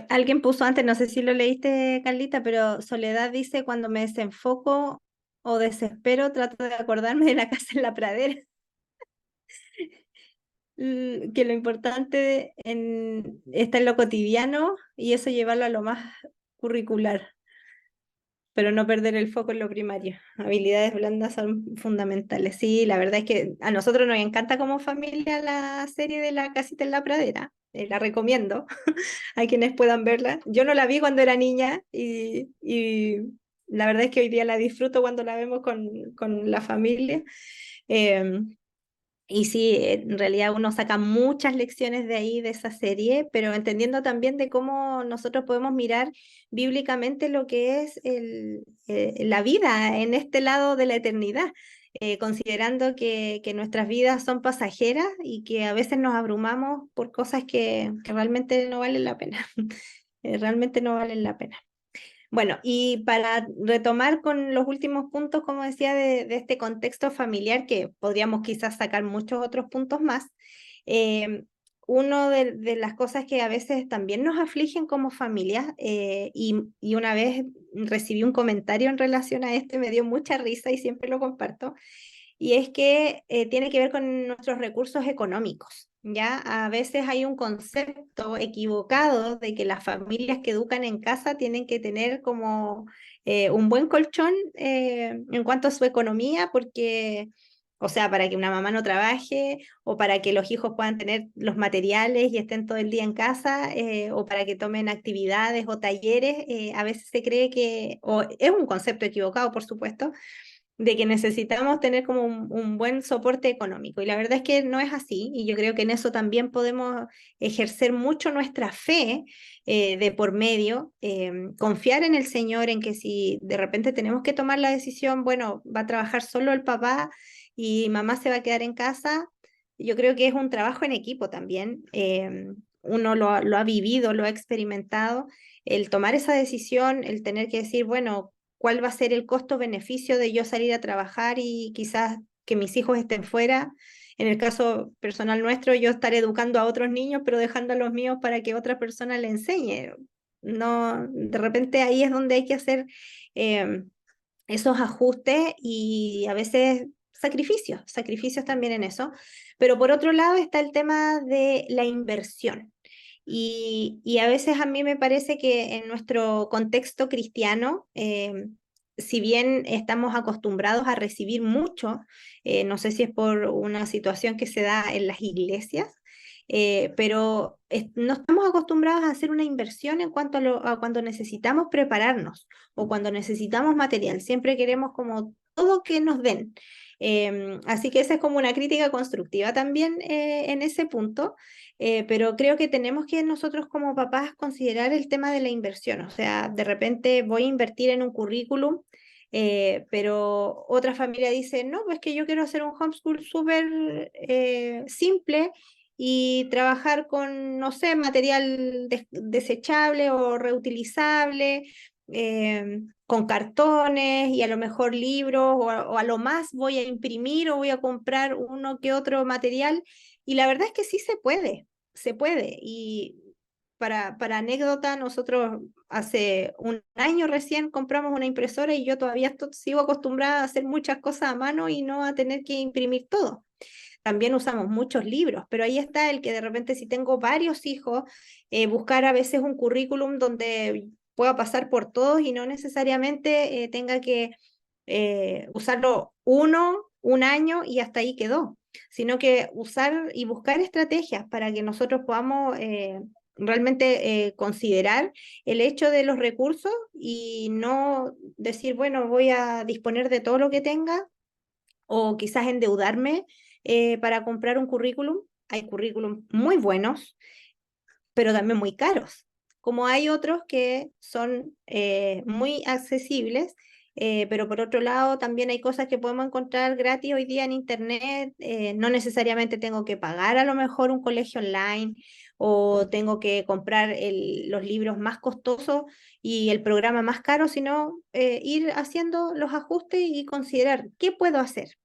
alguien puso antes, no sé si lo leíste, Carlita, pero Soledad dice, cuando me desenfoco o desespero, trato de acordarme de la casa en la pradera. Que lo importante está en lo cotidiano y eso llevarlo a lo más curricular, pero no perder el foco en lo primario. Habilidades blandas son fundamentales. Sí, la verdad es que a nosotros nos encanta como familia la serie de La casita en la pradera. La recomiendo a quienes puedan verla. Yo no la vi cuando era niña y la verdad es que hoy día la disfruto cuando la vemos con la familia. Em, y sí, en realidad uno saca muchas lecciones de ahí, de esa serie, pero entendiendo también de cómo nosotros podemos mirar bíblicamente lo que es la vida en este lado de la eternidad, considerando que nuestras vidas son pasajeras y que a veces nos abrumamos por cosas que realmente no valen la pena, realmente no valen la pena. Bueno, y para retomar con los últimos puntos, como decía, de este contexto familiar, que podríamos quizás sacar muchos otros puntos más, eh, uno de las cosas que a veces también nos afligen como familia, y una vez recibí un comentario en relación a esto y me dio mucha risa y siempre lo comparto, y es que tiene que ver con nuestros recursos económicos. Ya a veces hay un concepto equivocado de que las familias que educan en casa tienen que tener como un buen colchón en cuanto a su economía, porque, o sea, para que una mamá no trabaje o para que los hijos puedan tener los materiales y estén todo el día en casa, o para que tomen actividades o talleres, a veces se cree que, o es un concepto equivocado, por supuesto, de que necesitamos tener como un buen soporte económico. Y la verdad es que no es así, y yo creo que en eso también podemos ejercer mucho nuestra fe de por medio, confiar en el Señor, en que si de repente tenemos que tomar la decisión, bueno, va a trabajar solo el papá y mamá se va a quedar en casa, yo creo que es un trabajo en equipo también. Uno lo ha vivido, lo ha experimentado, el tomar esa decisión, el tener que decir, bueno, cuál va a ser el costo-beneficio de yo salir a trabajar y quizás que mis hijos estén fuera. En el caso personal nuestro, yo estar educando a otros niños, pero dejando a los míos para que otra persona le enseñe. No, de repente ahí es donde hay que hacer eh, esos ajustes y a veces sacrificios también en eso. Pero por otro lado está el tema de la inversión. Y a veces a mí me parece que en nuestro contexto cristiano, si bien estamos acostumbrados a recibir mucho, no sé si es por una situación que se da en las iglesias, pero no estamos acostumbrados a hacer una inversión en cuanto a cuando necesitamos prepararnos o cuando necesitamos material. Siempre queremos como todo que nos den. Así que esa es como una crítica constructiva también en ese punto, pero creo que tenemos que nosotros como papás considerar el tema de la inversión. O sea, de repente voy a invertir en un currículum. Pero otra familia dice, no, pues que yo quiero hacer un homeschool súper simple y trabajar con, no sé, material desechable o reutilizable, con cartones y a lo mejor libros, o a lo más voy a imprimir o voy a comprar uno que otro material, Y la verdad es que sí se puede. Y para anécdota, nosotros hace un año recién compramos una impresora y yo todavía sigo acostumbrada a hacer muchas cosas a mano y no a tener que imprimir todo. También usamos muchos libros, pero ahí está el que de repente si tengo varios hijos, buscar a veces un currículum donde pueda pasar por todos y no necesariamente tenga que usarlo un año y hasta ahí quedó, sino que usar y buscar estrategias para que nosotros podamos realmente considerar el hecho de los recursos y no decir, bueno, voy a disponer de todo lo que tenga o quizás endeudarme para comprar un currículum. Hay currículum muy buenos, pero también muy caros, como hay otros que son muy accesibles, pero por otro lado también hay cosas que podemos encontrar gratis hoy día en internet, no necesariamente tengo que pagar a lo mejor un colegio online o tengo que comprar los libros más costosos y el programa más caro, sino ir haciendo los ajustes y considerar qué puedo hacer.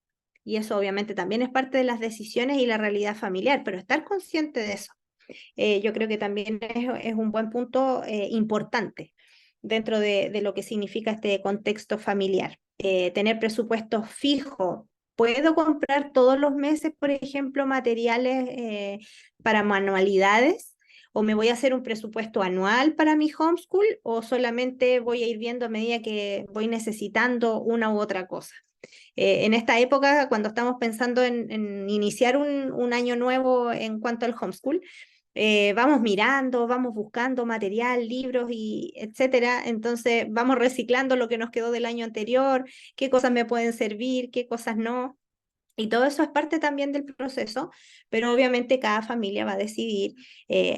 Y eso obviamente también es parte de las decisiones y la realidad familiar, pero estar consciente de eso yo creo que también es un buen punto importante dentro de lo que significa este contexto familiar. Tener presupuestos fijos. ¿Puedo comprar todos los meses, por ejemplo, materiales para manualidades? ¿O me voy a hacer un presupuesto anual para mi homeschool? ¿O solamente voy a ir viendo a medida que voy necesitando una u otra cosa? En esta época, cuando estamos pensando en iniciar un año nuevo en cuanto al homeschool, vamos mirando, vamos buscando material, libros y etcétera. Entonces vamos reciclando lo que nos quedó del año anterior, qué cosas me pueden servir, qué cosas no. Y todo eso es parte también del proceso, pero obviamente cada familia va a decidir.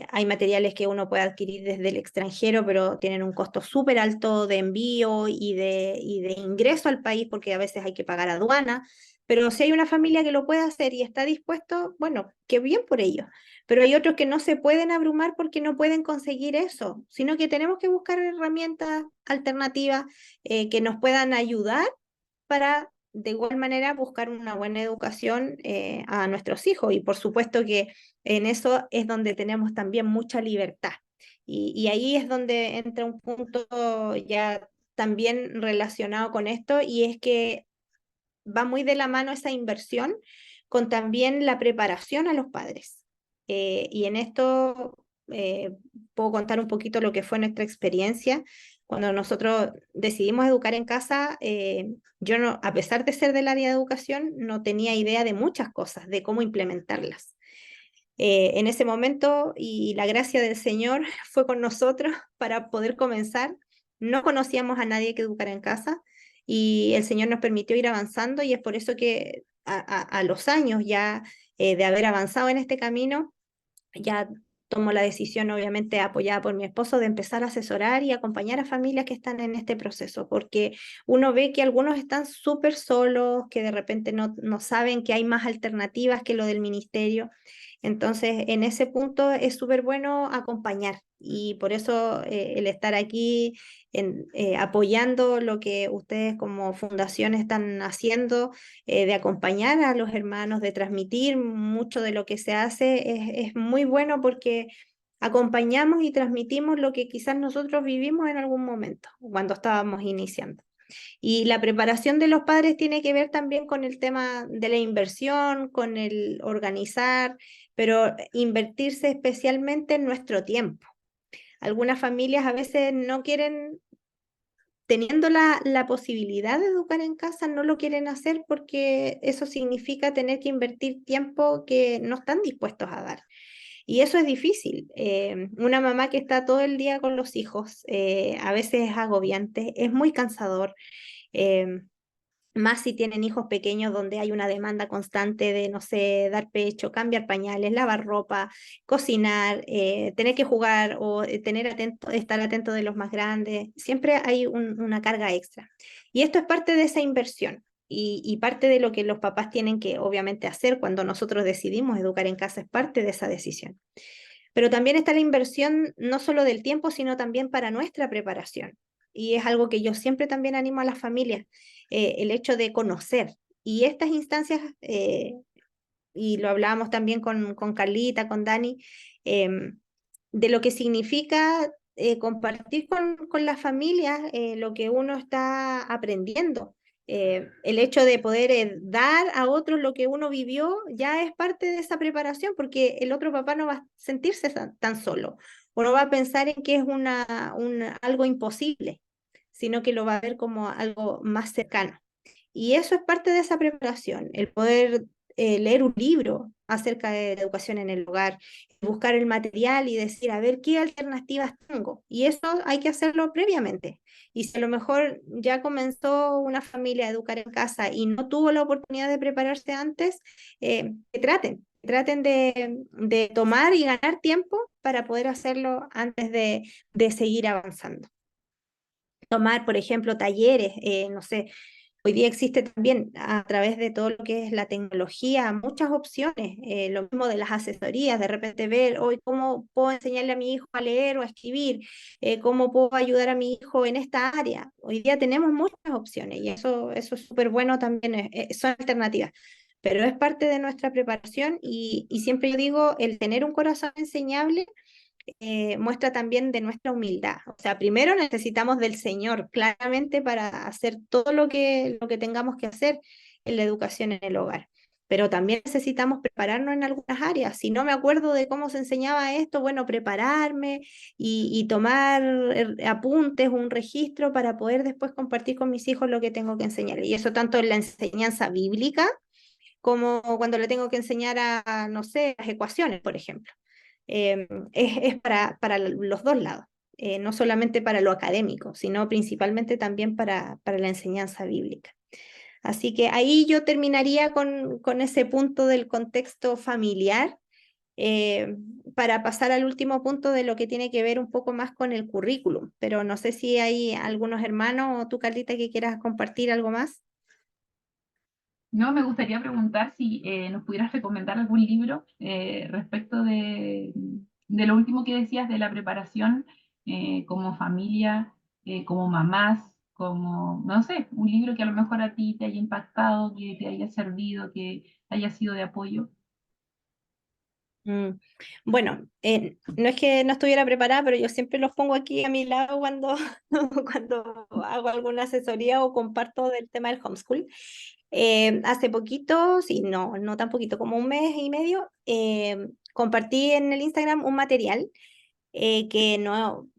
Hay materiales que uno puede adquirir desde el extranjero, pero tienen un costo súper alto de envío y de ingreso al país, porque a veces hay que pagar aduana. Pero si hay una familia que lo puede hacer y está dispuesto, bueno, qué bien por ellos. Pero hay otros que no se pueden abrumar porque no pueden conseguir eso, sino que tenemos que buscar herramientas alternativas que nos puedan ayudar para de igual manera buscar una buena educación a nuestros hijos. Y por supuesto que en eso es donde tenemos también mucha libertad. Y ahí es donde entra un punto ya también relacionado con esto, y es que va muy de la mano esa inversión con también la preparación a los padres. Y en esto puedo contar un poquito lo que fue nuestra experiencia. Cuando nosotros decidimos educar en casa, yo no, a pesar de ser del área de educación, no tenía idea de muchas cosas, de cómo implementarlas. En ese momento, y la gracia del Señor fue con nosotros para poder comenzar. No conocíamos a nadie que educara en casa y el Señor nos permitió ir avanzando, y es por eso que a los años ya de haber avanzado en este camino, ya tomo la decisión, obviamente apoyada por mi esposo, de empezar a asesorar y acompañar a familias que están en este proceso, porque uno ve que algunos están súper solos, que de repente no saben que hay más alternativas que lo del ministerio. Entonces, en ese punto es súper bueno acompañar, y por eso el estar aquí apoyando lo que ustedes como fundación están haciendo, de acompañar a los hermanos, de transmitir mucho de lo que se hace, es muy bueno porque acompañamos y transmitimos lo que quizás nosotros vivimos en algún momento, cuando estábamos iniciando. Y la preparación de los padres tiene que ver también con el tema de la inversión, con el organizar, pero invertirse especialmente en nuestro tiempo. Algunas familias a veces no quieren, teniendo la posibilidad de educar en casa, no lo quieren hacer porque eso significa tener que invertir tiempo que no están dispuestos a dar. Y eso es difícil. Una mamá que está todo el día con los hijos, a veces es agobiante, es muy cansador. eh, Más si tienen hijos pequeños donde hay una demanda constante de, no sé, dar pecho, cambiar pañales, lavar ropa, cocinar, tener que jugar o estar atento de los más grandes. Siempre hay una carga extra. Y esto es parte de esa inversión. Y parte de lo que los papás tienen que obviamente hacer cuando nosotros decidimos educar en casa, es parte de esa decisión. Pero también está la inversión no solo del tiempo, sino también para nuestra preparación. Y es algo que yo siempre también animo a las familias, el hecho de conocer. Y estas instancias y lo hablábamos también con Carlita, con Dani, de lo que significa compartir con la familia lo que uno está aprendiendo. El hecho de poder dar a otros lo que uno vivió ya es parte de esa preparación, porque el otro papá no va a sentirse tan solo, o no va a pensar en que es algo imposible, sino que lo va a ver como algo más cercano. Y eso es parte de esa preparación, el poder leer un libro acerca de educación en el hogar, buscar el material y decir, a ver, ¿qué alternativas tengo? Y eso hay que hacerlo previamente. Y si a lo mejor ya comenzó una familia a educar en casa y no tuvo la oportunidad de prepararse antes, que traten de tomar y ganar tiempo para poder hacerlo antes de seguir avanzando. Tomar, por ejemplo, talleres, no sé, hoy día existe también a través de todo lo que es la tecnología muchas opciones, lo mismo de las asesorías, de repente ver hoy cómo puedo enseñarle a mi hijo a leer o a escribir, cómo puedo ayudar a mi hijo en esta área. Hoy día tenemos muchas opciones y eso es súper bueno también, son alternativas. Pero es parte de nuestra preparación y siempre yo digo, el tener un corazón enseñable muestra también de nuestra humildad. O sea, primero necesitamos del Señor, claramente, para hacer todo lo que tengamos que hacer en la educación en el hogar. Pero también necesitamos prepararnos en algunas áreas. Si no me acuerdo de cómo se enseñaba esto, bueno, prepararme y tomar apuntes, un registro para poder después compartir con mis hijos lo que tengo que enseñarles. Y eso tanto en la enseñanza bíblica como cuando le tengo que enseñar no sé, las ecuaciones, por ejemplo. Es para los dos lados, no solamente para lo académico, sino principalmente también para la enseñanza bíblica. Así que ahí yo terminaría con ese punto del contexto familiar, eh, para pasar al último punto de lo que tiene que ver un poco más con el currículum. Pero no sé si hay algunos hermanos o tú, Carlita, que quieras compartir algo más. No, me gustaría preguntar si nos pudieras recomendar algún libro respecto de lo último que decías de la preparación como familia, como mamás, como, no sé, un libro que a lo mejor a ti te haya impactado, que te haya servido, que haya sido de apoyo. Mm, Bueno, no es que no estuviera preparada, pero yo siempre los pongo aquí a mi lado cuando, cuando hago alguna asesoría o comparto del tema del homeschool. Hace poquito, sí, no tan poquito, como un mes y medio, compartí en el Instagram un material que no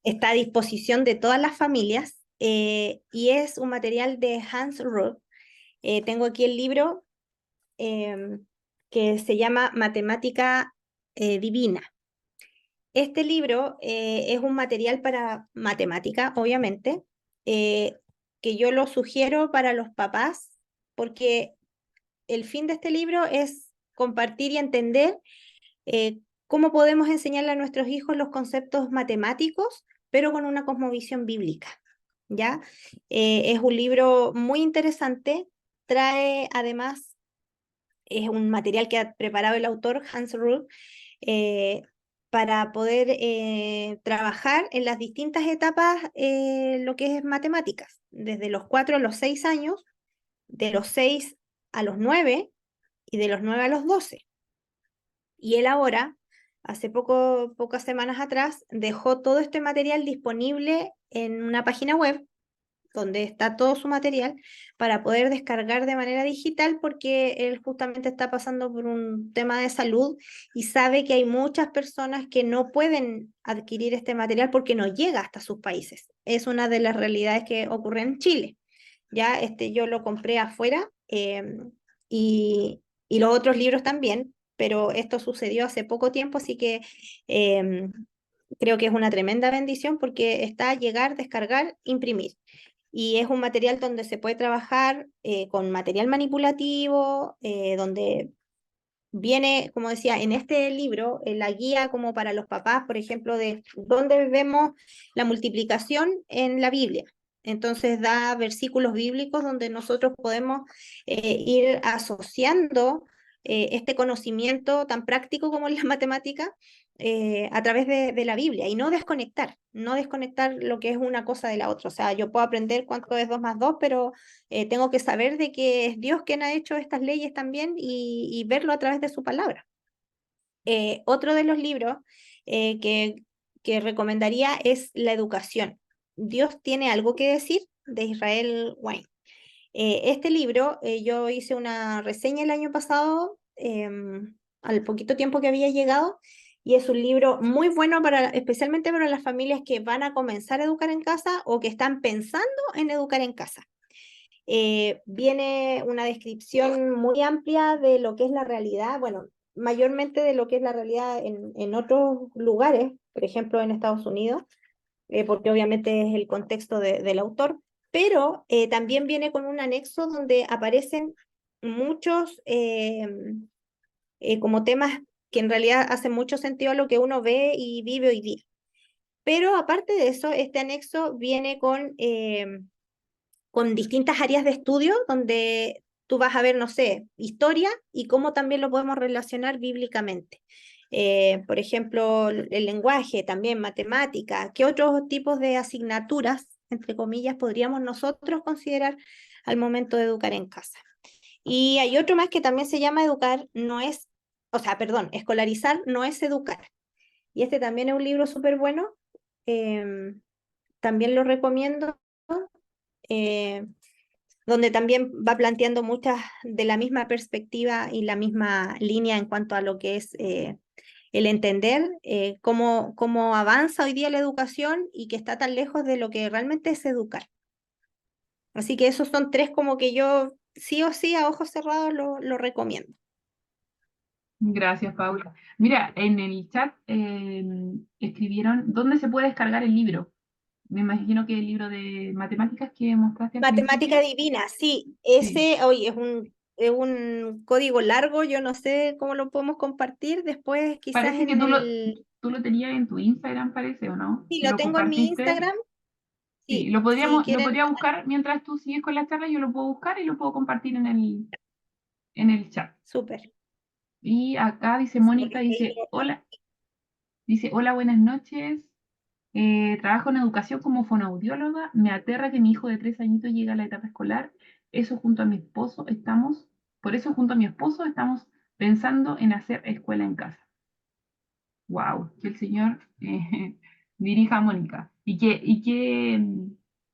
está a disposición de todas las familias, y es un material de Hans Ruck. Tengo aquí el libro, que se llama Matemática Divina. Este libro es un material para matemática, obviamente, eh, que yo lo sugiero para los papás porque el fin de este libro es compartir y entender cómo podemos enseñarle a nuestros hijos los conceptos matemáticos, pero con una cosmovisión bíblica. ¿Ya? Es un libro muy interesante, trae además, es un material que ha preparado el autor Hans Ruhl, eh, para poder trabajar en las distintas etapas lo que es matemáticas, desde los 4 a los 6 años, de los 6 a los 9 y de los 9 a los 12. Y él ahora, hace pocas semanas atrás, dejó todo este material disponible en una página web donde está todo su material para poder descargar de manera digital, porque él justamente está pasando por un tema de salud y sabe que hay muchas personas que no pueden adquirir este material porque no llega hasta sus países. Es una de las realidades que ocurre en Chile. Ya yo lo compré afuera, y los otros libros también, pero esto sucedió hace poco tiempo, así que creo que es una tremenda bendición porque está a llegar, descargar, imprimir. Y es un material donde se puede trabajar con material manipulativo, donde viene, como decía, en este libro, la guía como para los papás, por ejemplo, de dónde vemos la multiplicación en la Biblia. Entonces da versículos bíblicos donde nosotros podemos ir asociando este conocimiento tan práctico como es la matemática a través de la Biblia y no desconectar, no desconectar lo que es una cosa de la otra. O sea, yo puedo aprender cuánto es 2 más 2, pero tengo que saber de que es Dios quien ha hecho estas leyes también y verlo a través de su palabra. Otro de los libros que recomendaría es La educación. Dios tiene algo que decir, de Israel Wayne. Este libro, yo hice una reseña el año pasado, al poquito tiempo que había llegado, y es un libro muy bueno para, especialmente para las familias que van a comenzar a educar en casa o que están pensando en educar en casa. Viene una descripción muy amplia de lo que es la realidad, bueno, mayormente de lo que es la realidad en otros lugares, por ejemplo en Estados Unidos, porque obviamente es el contexto del autor, pero también viene con un anexo donde aparecen muchos como temas que en realidad hacen mucho sentido a lo que uno ve y vive hoy día. Pero aparte de eso, este anexo viene con distintas áreas de estudio donde tú vas a ver, no sé, historia y cómo también lo podemos relacionar bíblicamente. Por ejemplo, el lenguaje, también matemática, qué otros tipos de asignaturas, entre comillas, podríamos nosotros considerar al momento de educar en casa. Y hay otro más que también se llama educar, no es, o sea, perdón, escolarizar no es educar. Y este también es un libro súper bueno, también lo recomiendo, eh, donde también va planteando muchas de la misma perspectiva y la misma línea en cuanto a lo que es el entender cómo avanza hoy día la educación y que está tan lejos de lo que realmente es educar. Así que esos son tres como que yo sí o sí a ojos cerrados lo recomiendo. Gracias, Paula. Mira, en el chat escribieron dónde se puede descargar el libro. Me imagino que el libro de matemáticas que mostraste al Matemática principio. divina, sí, Sí, ese hoy es un código largo, yo no sé cómo lo podemos compartir después, quizás parece que en el... tú lo tenías en tu Instagram, parece, ¿o no? Sí, lo ¿Lo tengo en mi compartiste? Instagram, Sí, sí, si lo quieren, podría buscar mientras tú sigues con la charla, yo lo puedo buscar y lo puedo compartir en el chat. súper. Y acá dice Sí, porque Mónica, dice, hola, buenas noches. Trabajo en educación como fonoaudióloga. Me aterra que mi hijo de 3 añitos llegue a la etapa escolar. Eso junto a mi esposo estamos, por eso junto a mi esposo estamos pensando en hacer escuela en casa. Wow, que el Señor dirija a Mónica.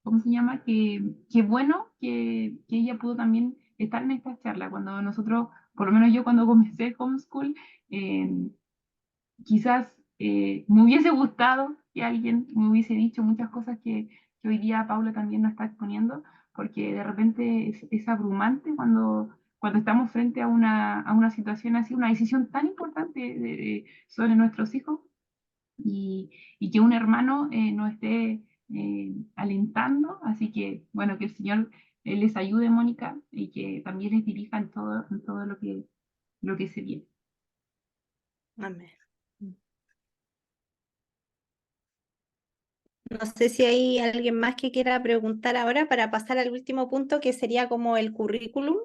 ¿Cómo se llama? Que bueno que ella pudo también estar en esta charla. Cuando nosotros, por lo menos yo cuando comencé el homeschool, eh, quizás me hubiese gustado que alguien me hubiese dicho muchas cosas que hoy día Paula también nos está exponiendo, porque de repente es abrumante cuando estamos frente a una situación así, una decisión tan importante sobre nuestros hijos y que un hermano nos esté alentando. Así que, bueno, que el Señor les ayude, Mónica, y que también les dirija en todo lo que se viene. Amén. No sé si hay alguien más que quiera preguntar ahora para pasar al último punto que sería como el currículum.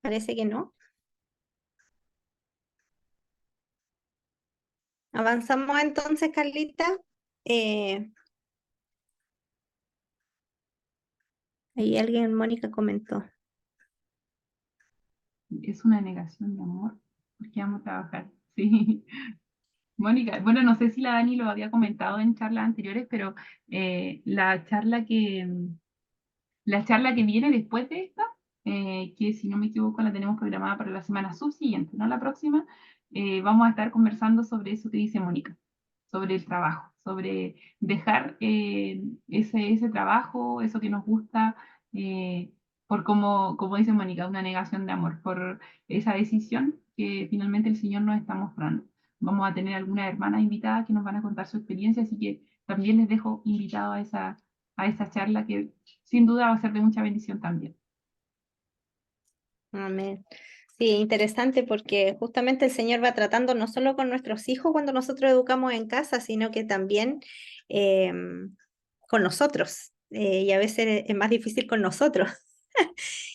Parece que no. Avanzamos entonces, Carlita. Eh, Ahí alguien, Mónica, comentó. Es una negación de amor, porque amo trabajar. Sí. Mónica, bueno, no sé si la Dani lo había comentado en charlas anteriores, pero la charla que viene después de esta, que si no me equivoco la tenemos programada para la semana subsiguiente, no la próxima, vamos a estar conversando sobre eso que dice Mónica, sobre el trabajo, sobre dejar ese trabajo, eso que nos gusta, por como dice Mónica, una negación de amor, por esa decisión que finalmente el Señor nos está mostrando. Vamos a tener algunas hermanas invitadas que nos van a contar su experiencia, así que también les dejo invitado a esa charla que sin duda va a ser de mucha bendición también. Amén. Sí, interesante porque justamente el Señor va tratando no solo con nuestros hijos cuando nosotros educamos en casa, sino que también con nosotros. Y a veces es más difícil con nosotros.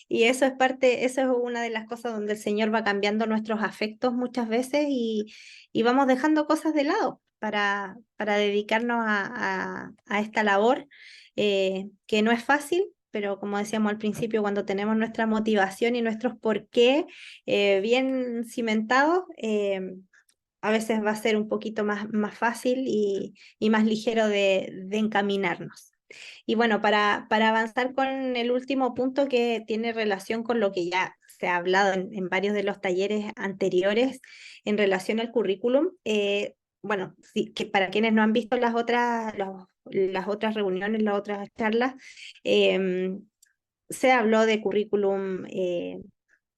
Y eso es parte, eso es una de las cosas donde el Señor va cambiando nuestros afectos muchas veces y vamos dejando cosas de lado para dedicarnos a esta labor, que no es fácil, pero como decíamos al principio, cuando tenemos nuestra motivación y nuestros por qué bien cimentados, a veces va a ser un poquito más fácil y más ligero de encaminarnos. Y bueno, para avanzar con el último punto que tiene relación con lo que ya se ha hablado en varios de los talleres anteriores en relación al currículum, bueno, sí, que para quienes no han visto las otras reuniones, las otras charlas, se habló de currículum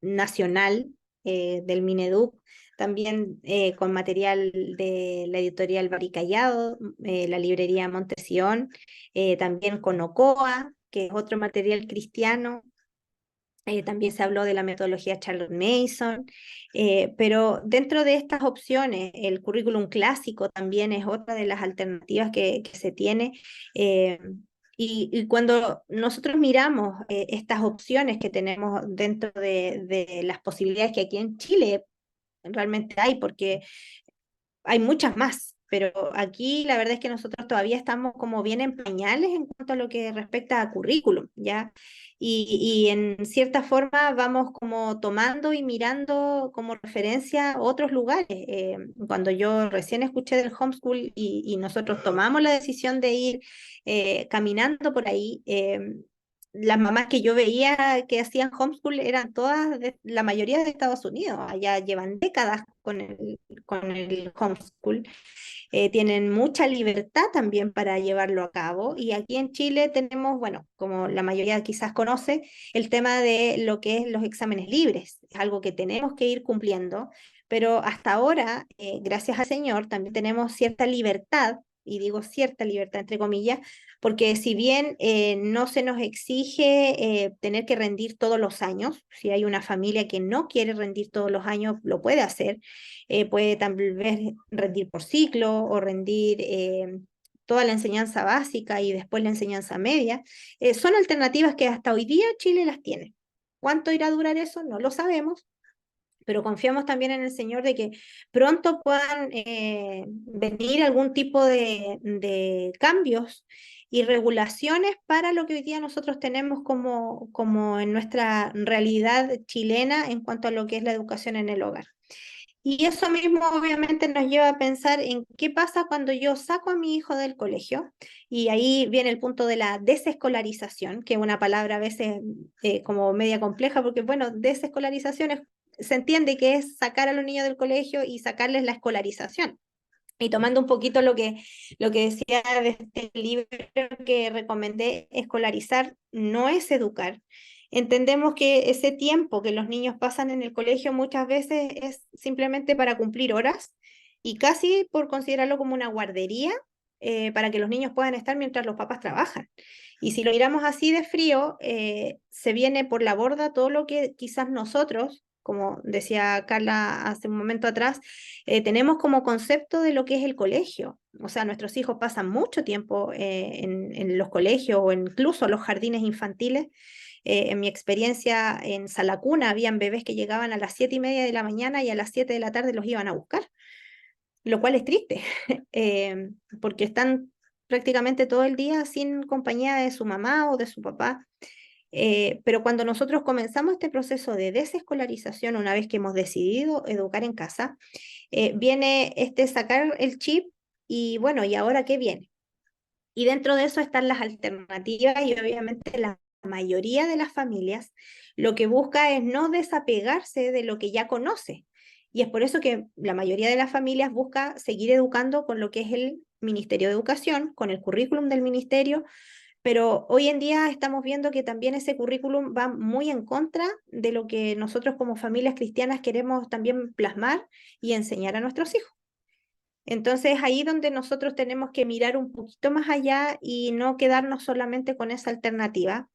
nacional del Mineduc, también con material de la editorial Baricallado, la librería Montesión, también con Ocoa, que es otro material cristiano. También se habló de la metodología Charlotte Mason, pero dentro de estas opciones, el currículum clásico también es otra de las alternativas que se tiene. eh, y cuando nosotros miramos estas opciones que tenemos dentro de las posibilidades que aquí en Chile realmente hay, porque hay muchas más, pero aquí la verdad es que nosotros todavía estamos como bien en pañales en cuanto a lo que respecta a currículum, ¿ya? Y en cierta forma vamos como tomando y mirando como referencia otros lugares. Cuando yo recién escuché del homeschool y nosotros tomamos la decisión de ir caminando por ahí, las mamás que yo veía que hacían homeschool eran todas, la mayoría de Estados Unidos, allá llevan décadas con el homeschool, tienen mucha libertad también para llevarlo a cabo y aquí en Chile tenemos, bueno, como la mayoría quizás conoce, el tema de lo que es los exámenes libres, es algo que tenemos que ir cumpliendo, pero hasta ahora, gracias al Señor, también tenemos cierta libertad, y digo cierta libertad entre comillas, porque si bien no se nos exige tener que rendir todos los años, si hay una familia que no quiere rendir todos los años, lo puede hacer, puede tal vez rendir por ciclo o rendir toda la enseñanza básica y después la enseñanza media. Son alternativas que hasta hoy día Chile las tiene. ¿Cuánto irá a durar eso? No lo sabemos, pero confiamos también en el Señor de que pronto puedan venir algún tipo de cambios y regulaciones para lo que hoy día nosotros tenemos como en nuestra realidad chilena en cuanto a lo que es la educación en el hogar. Y eso mismo obviamente nos lleva a pensar en qué pasa cuando yo saco a mi hijo del colegio, y ahí viene el punto de la desescolarización, que es una palabra a veces como media compleja, porque bueno, desescolarización se entiende que es sacar a los niños del colegio y sacarles la escolarización. Y tomando un poquito lo que decía de este libro que recomendé, escolarizar no es educar. Entendemos que ese tiempo que los niños pasan en el colegio muchas veces es simplemente para cumplir horas y casi por considerarlo como una guardería para que los niños puedan estar mientras los papás trabajan. Y si lo miramos así de frío, se viene por la borda todo lo que quizás nosotros, como decía Carla hace un momento atrás, tenemos como concepto de lo que es el colegio. O sea, nuestros hijos pasan mucho tiempo en los colegios o incluso los jardines infantiles. En mi experiencia en Salacuna, habían bebés que llegaban a las 7:30 de la mañana y a las 7 de la tarde los iban a buscar, lo cual es triste, porque están prácticamente todo el día sin compañía de su mamá o de su papá. Pero cuando nosotros comenzamos este proceso de desescolarización, una vez que hemos decidido educar en casa, viene este sacar el chip y bueno, ¿y ahora qué viene? Y dentro de eso están las alternativas y obviamente la mayoría de las familias lo que busca es no desapegarse de lo que ya conoce. Y es por eso que la mayoría de las familias busca seguir educando con lo que es el Ministerio de Educación, con el currículum del ministerio, pero hoy en día estamos viendo que también ese currículum va muy en contra de lo que nosotros como familias cristianas queremos también plasmar y enseñar a nuestros hijos. Entonces ahí donde nosotros tenemos que mirar un poquito más allá y no quedarnos solamente con esa alternativa,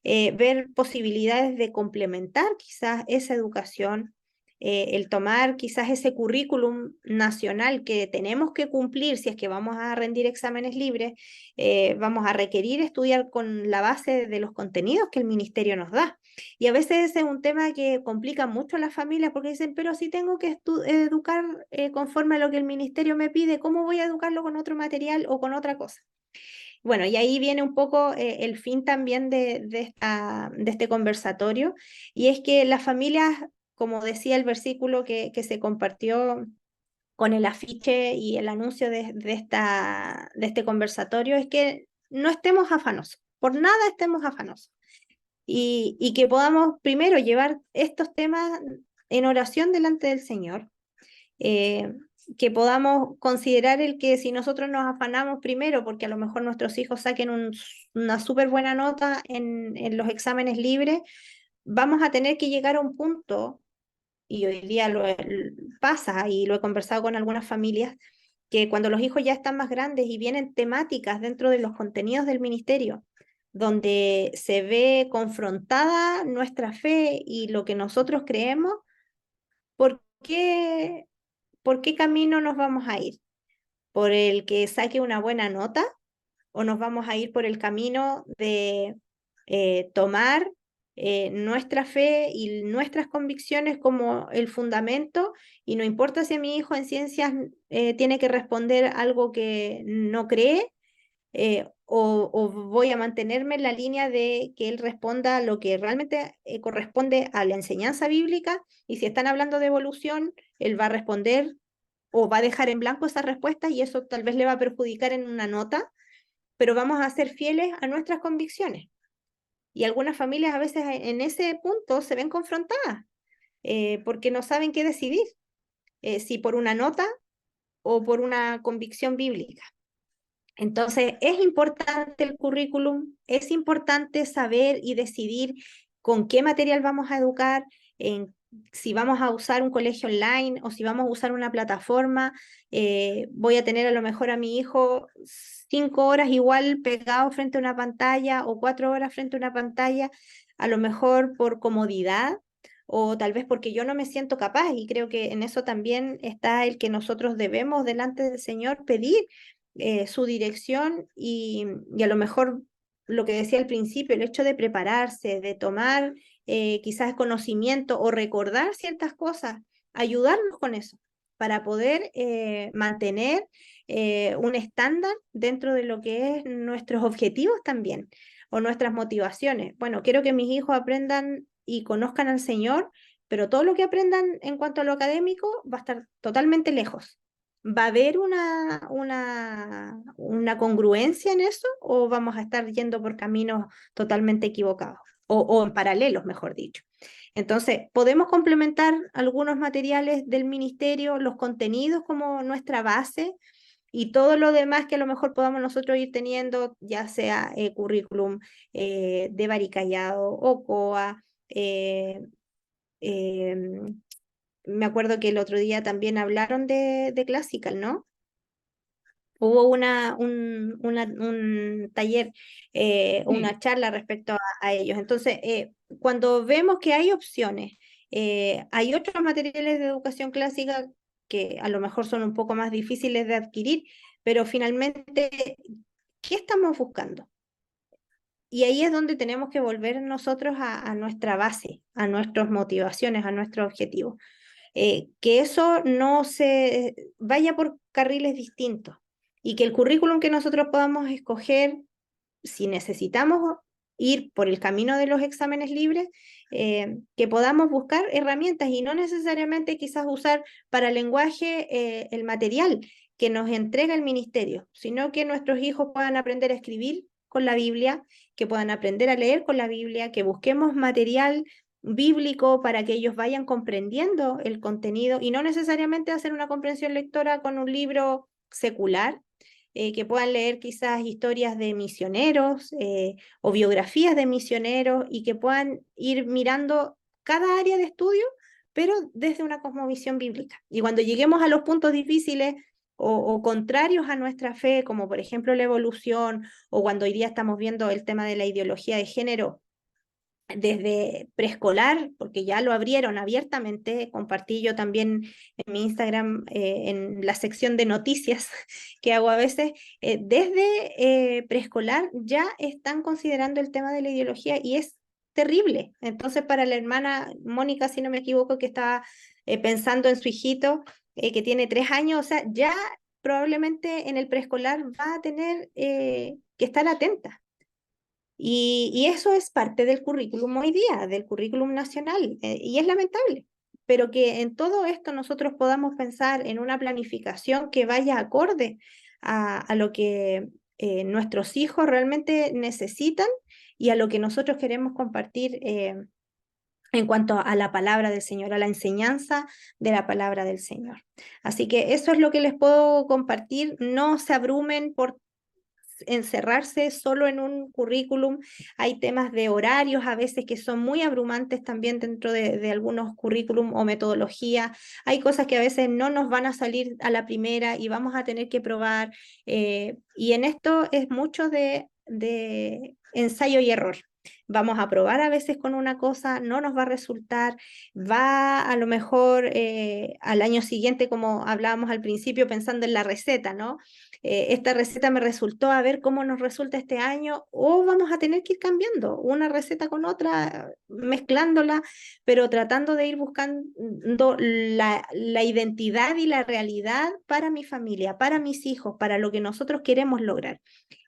ver posibilidades de complementar quizás esa educación el tomar quizás ese currículum nacional que tenemos que cumplir si es que vamos a rendir exámenes libres, vamos a requerir estudiar con la base de los contenidos que el ministerio nos da. Y a veces ese es un tema que complica mucho a las familias porque dicen, pero si tengo que educar conforme a lo que el ministerio me pide, ¿cómo voy a educarlo con otro material o con otra cosa? Bueno, y ahí viene un poco el fin también de este conversatorio, y es que las familias, como decía el versículo que se compartió con el afiche y el anuncio de este conversatorio, es que no estemos afanosos, por nada estemos afanosos, y que podamos primero llevar estos temas en oración delante del Señor, eh, que podamos considerar el que si nosotros nos afanamos primero, porque a lo mejor nuestros hijos saquen una súper buena nota en los exámenes libres, vamos a tener que llegar a un punto, y hoy día pasa, y lo he conversado con algunas familias, que cuando los hijos ya están más grandes y vienen temáticas dentro de los contenidos del ministerio, donde se ve confrontada nuestra fe y lo que nosotros creemos, ¿por qué ¿por qué camino nos vamos a ir? ¿Por el que saque una buena nota o nos vamos a ir por el camino de tomar nuestra fe y nuestras convicciones como el fundamento, y no importa si mi hijo en ciencias tiene que responder algo que no cree, o voy a mantenerme en la línea de que él responda lo que realmente corresponde a la enseñanza bíblica, y si están hablando de evolución, él va a responder o va a dejar en blanco esas respuestas y eso tal vez le va a perjudicar en una nota, pero vamos a ser fieles a nuestras convicciones. Y algunas familias a veces en ese punto se ven confrontadas porque no saben qué decidir, si por una nota o por una convicción bíblica. Entonces, es importante el currículum, es importante saber y decidir con qué material vamos a educar, si vamos a usar un colegio online o si vamos a usar una plataforma. Voy a tener a lo mejor a mi hijo 5 horas igual pegado frente a una pantalla o 4 horas frente a una pantalla, a lo mejor por comodidad o tal vez porque yo no me siento capaz, y creo que en eso también está el que nosotros debemos delante del Señor pedir su dirección, y a lo mejor lo que decía al principio, el hecho de prepararse, de tomar quizás conocimiento o recordar ciertas cosas, ayudarnos con eso para poder mantener un estándar dentro de lo que es nuestros objetivos también o nuestras motivaciones. Bueno, quiero que mis hijos aprendan y conozcan al Señor, pero todo lo que aprendan en cuanto a lo académico va a estar totalmente lejos. ¿Va a haber una congruencia en eso o vamos a estar yendo por caminos totalmente equivocados o en paralelos, mejor dicho? Entonces, podemos complementar algunos materiales del ministerio, los contenidos como nuestra base, y todo lo demás que a lo mejor podamos nosotros ir teniendo, ya sea currículum de Bari Callado o COA. Em, Me acuerdo que el otro día también hablaron de Classical, ¿no? Hubo un taller, Sí, una charla respecto a ellos. Entonces, cuando vemos que hay opciones, hay otros materiales de educación clásica que a lo mejor son un poco más difíciles de adquirir, pero finalmente, ¿qué estamos buscando? Y ahí es donde tenemos que volver nosotros a nuestra base, a nuestras motivaciones, a nuestros objetivos. Que eso no se vaya por carriles distintos, y que el currículum que nosotros podamos escoger, si necesitamos ir por el camino de los exámenes libres, que podamos buscar herramientas y no necesariamente quizás usar para lenguaje el material que nos entrega el ministerio, sino que nuestros hijos puedan aprender a escribir con la Biblia, que puedan aprender a leer con la Biblia, que busquemos material bíblico para que ellos vayan comprendiendo el contenido y no necesariamente hacer una comprensión lectora con un libro secular, que puedan leer quizás historias de misioneros o biografías de misioneros, y que puedan ir mirando cada área de estudio, pero desde una cosmovisión bíblica. Y cuando lleguemos a los puntos difíciles o contrarios a nuestra fe, como por ejemplo la evolución, o cuando hoy día estamos viendo el tema de la ideología de género, desde preescolar, porque ya lo abrieron abiertamente, compartí yo también en mi Instagram, en la sección de noticias que hago a veces, desde preescolar ya están considerando el tema de la ideología y es terrible. Entonces, para la hermana Mónica, si no me equivoco, que estaba pensando en su hijito, que tiene 3 años, o sea, ya probablemente en el preescolar va a tener que estar atenta. Y eso es parte del currículum hoy día, del currículum nacional, y es lamentable, pero que en todo esto nosotros podamos pensar en una planificación que vaya acorde a lo que nuestros hijos realmente necesitan y a lo que nosotros queremos compartir en cuanto a la palabra del Señor, a la enseñanza de la palabra del Señor. Así que eso es lo que les puedo compartir. No se abrumen por encerrarse solo en un currículum. Hay temas de horarios a veces que son muy abrumantes también dentro de algunos currículum o metodología. Hay cosas que a veces no nos van a salir a la primera y vamos a tener que probar. Y en esto es mucho de ensayo y error. Vamos a probar a veces con una cosa, no nos va a resultar, va a lo mejor al año siguiente, como hablábamos al principio, pensando en la receta, ¿no? Esta receta me resultó, a ver cómo nos resulta este año, o vamos a tener que ir cambiando una receta con otra, mezclándola, pero tratando de ir buscando la identidad y la realidad para mi familia, para mis hijos, para lo que nosotros queremos lograr.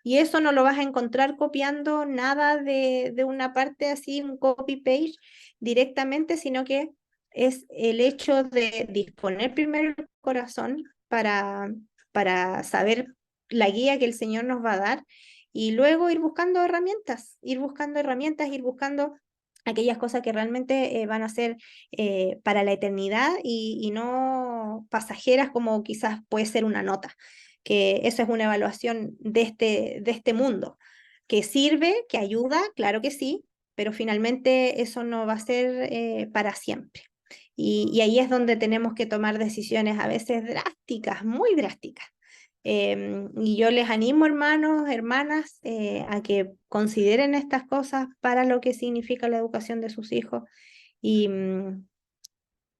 Y eso no lo vas a encontrar copiando nada de una parte así, un copy-paste directamente, sino que es el hecho de disponer primero el corazón para saber la guía que el Señor nos va a dar y luego ir buscando aquellas cosas que realmente van a ser para la eternidad y no pasajeras como quizás puede ser una nota, que eso es una evaluación de este mundo, que sirve, que ayuda, claro que sí, pero finalmente eso no va a ser para siempre. Y ahí es donde tenemos que tomar decisiones a veces drásticas, muy drásticas. Y yo les animo, hermanos, hermanas, a que consideren estas cosas para lo que significa la educación de sus hijos y,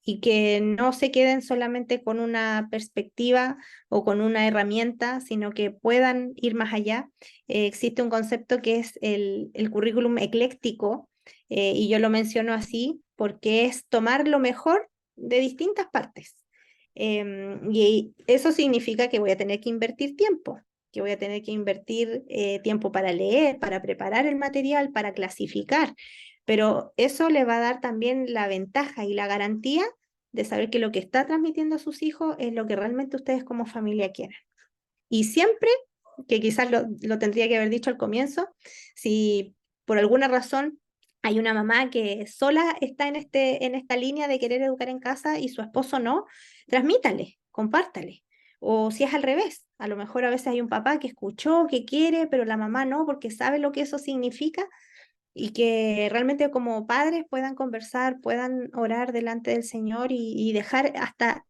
y que no se queden solamente con una perspectiva o con una herramienta, sino que puedan ir más allá. Existe un concepto que es el currículum ecléctico, y yo lo menciono así porque es tomar lo mejor de distintas partes. Y eso significa que voy a tener que invertir tiempo, que voy a tener que invertir tiempo para leer, para preparar el material, para clasificar, pero eso le va a dar también la ventaja y la garantía de saber que lo que está transmitiendo a sus hijos es lo que realmente ustedes como familia quieren. Y siempre, que quizás lo tendría que haber dicho al comienzo, si por alguna razón hay una mamá que sola está en esta línea de querer educar en casa y su esposo no, transmítale, compártale. O si es al revés, a lo mejor a veces hay un papá que escuchó, que quiere, pero la mamá no, porque sabe lo que eso significa y que realmente como padres puedan conversar, puedan orar delante del Señor y dejar hasta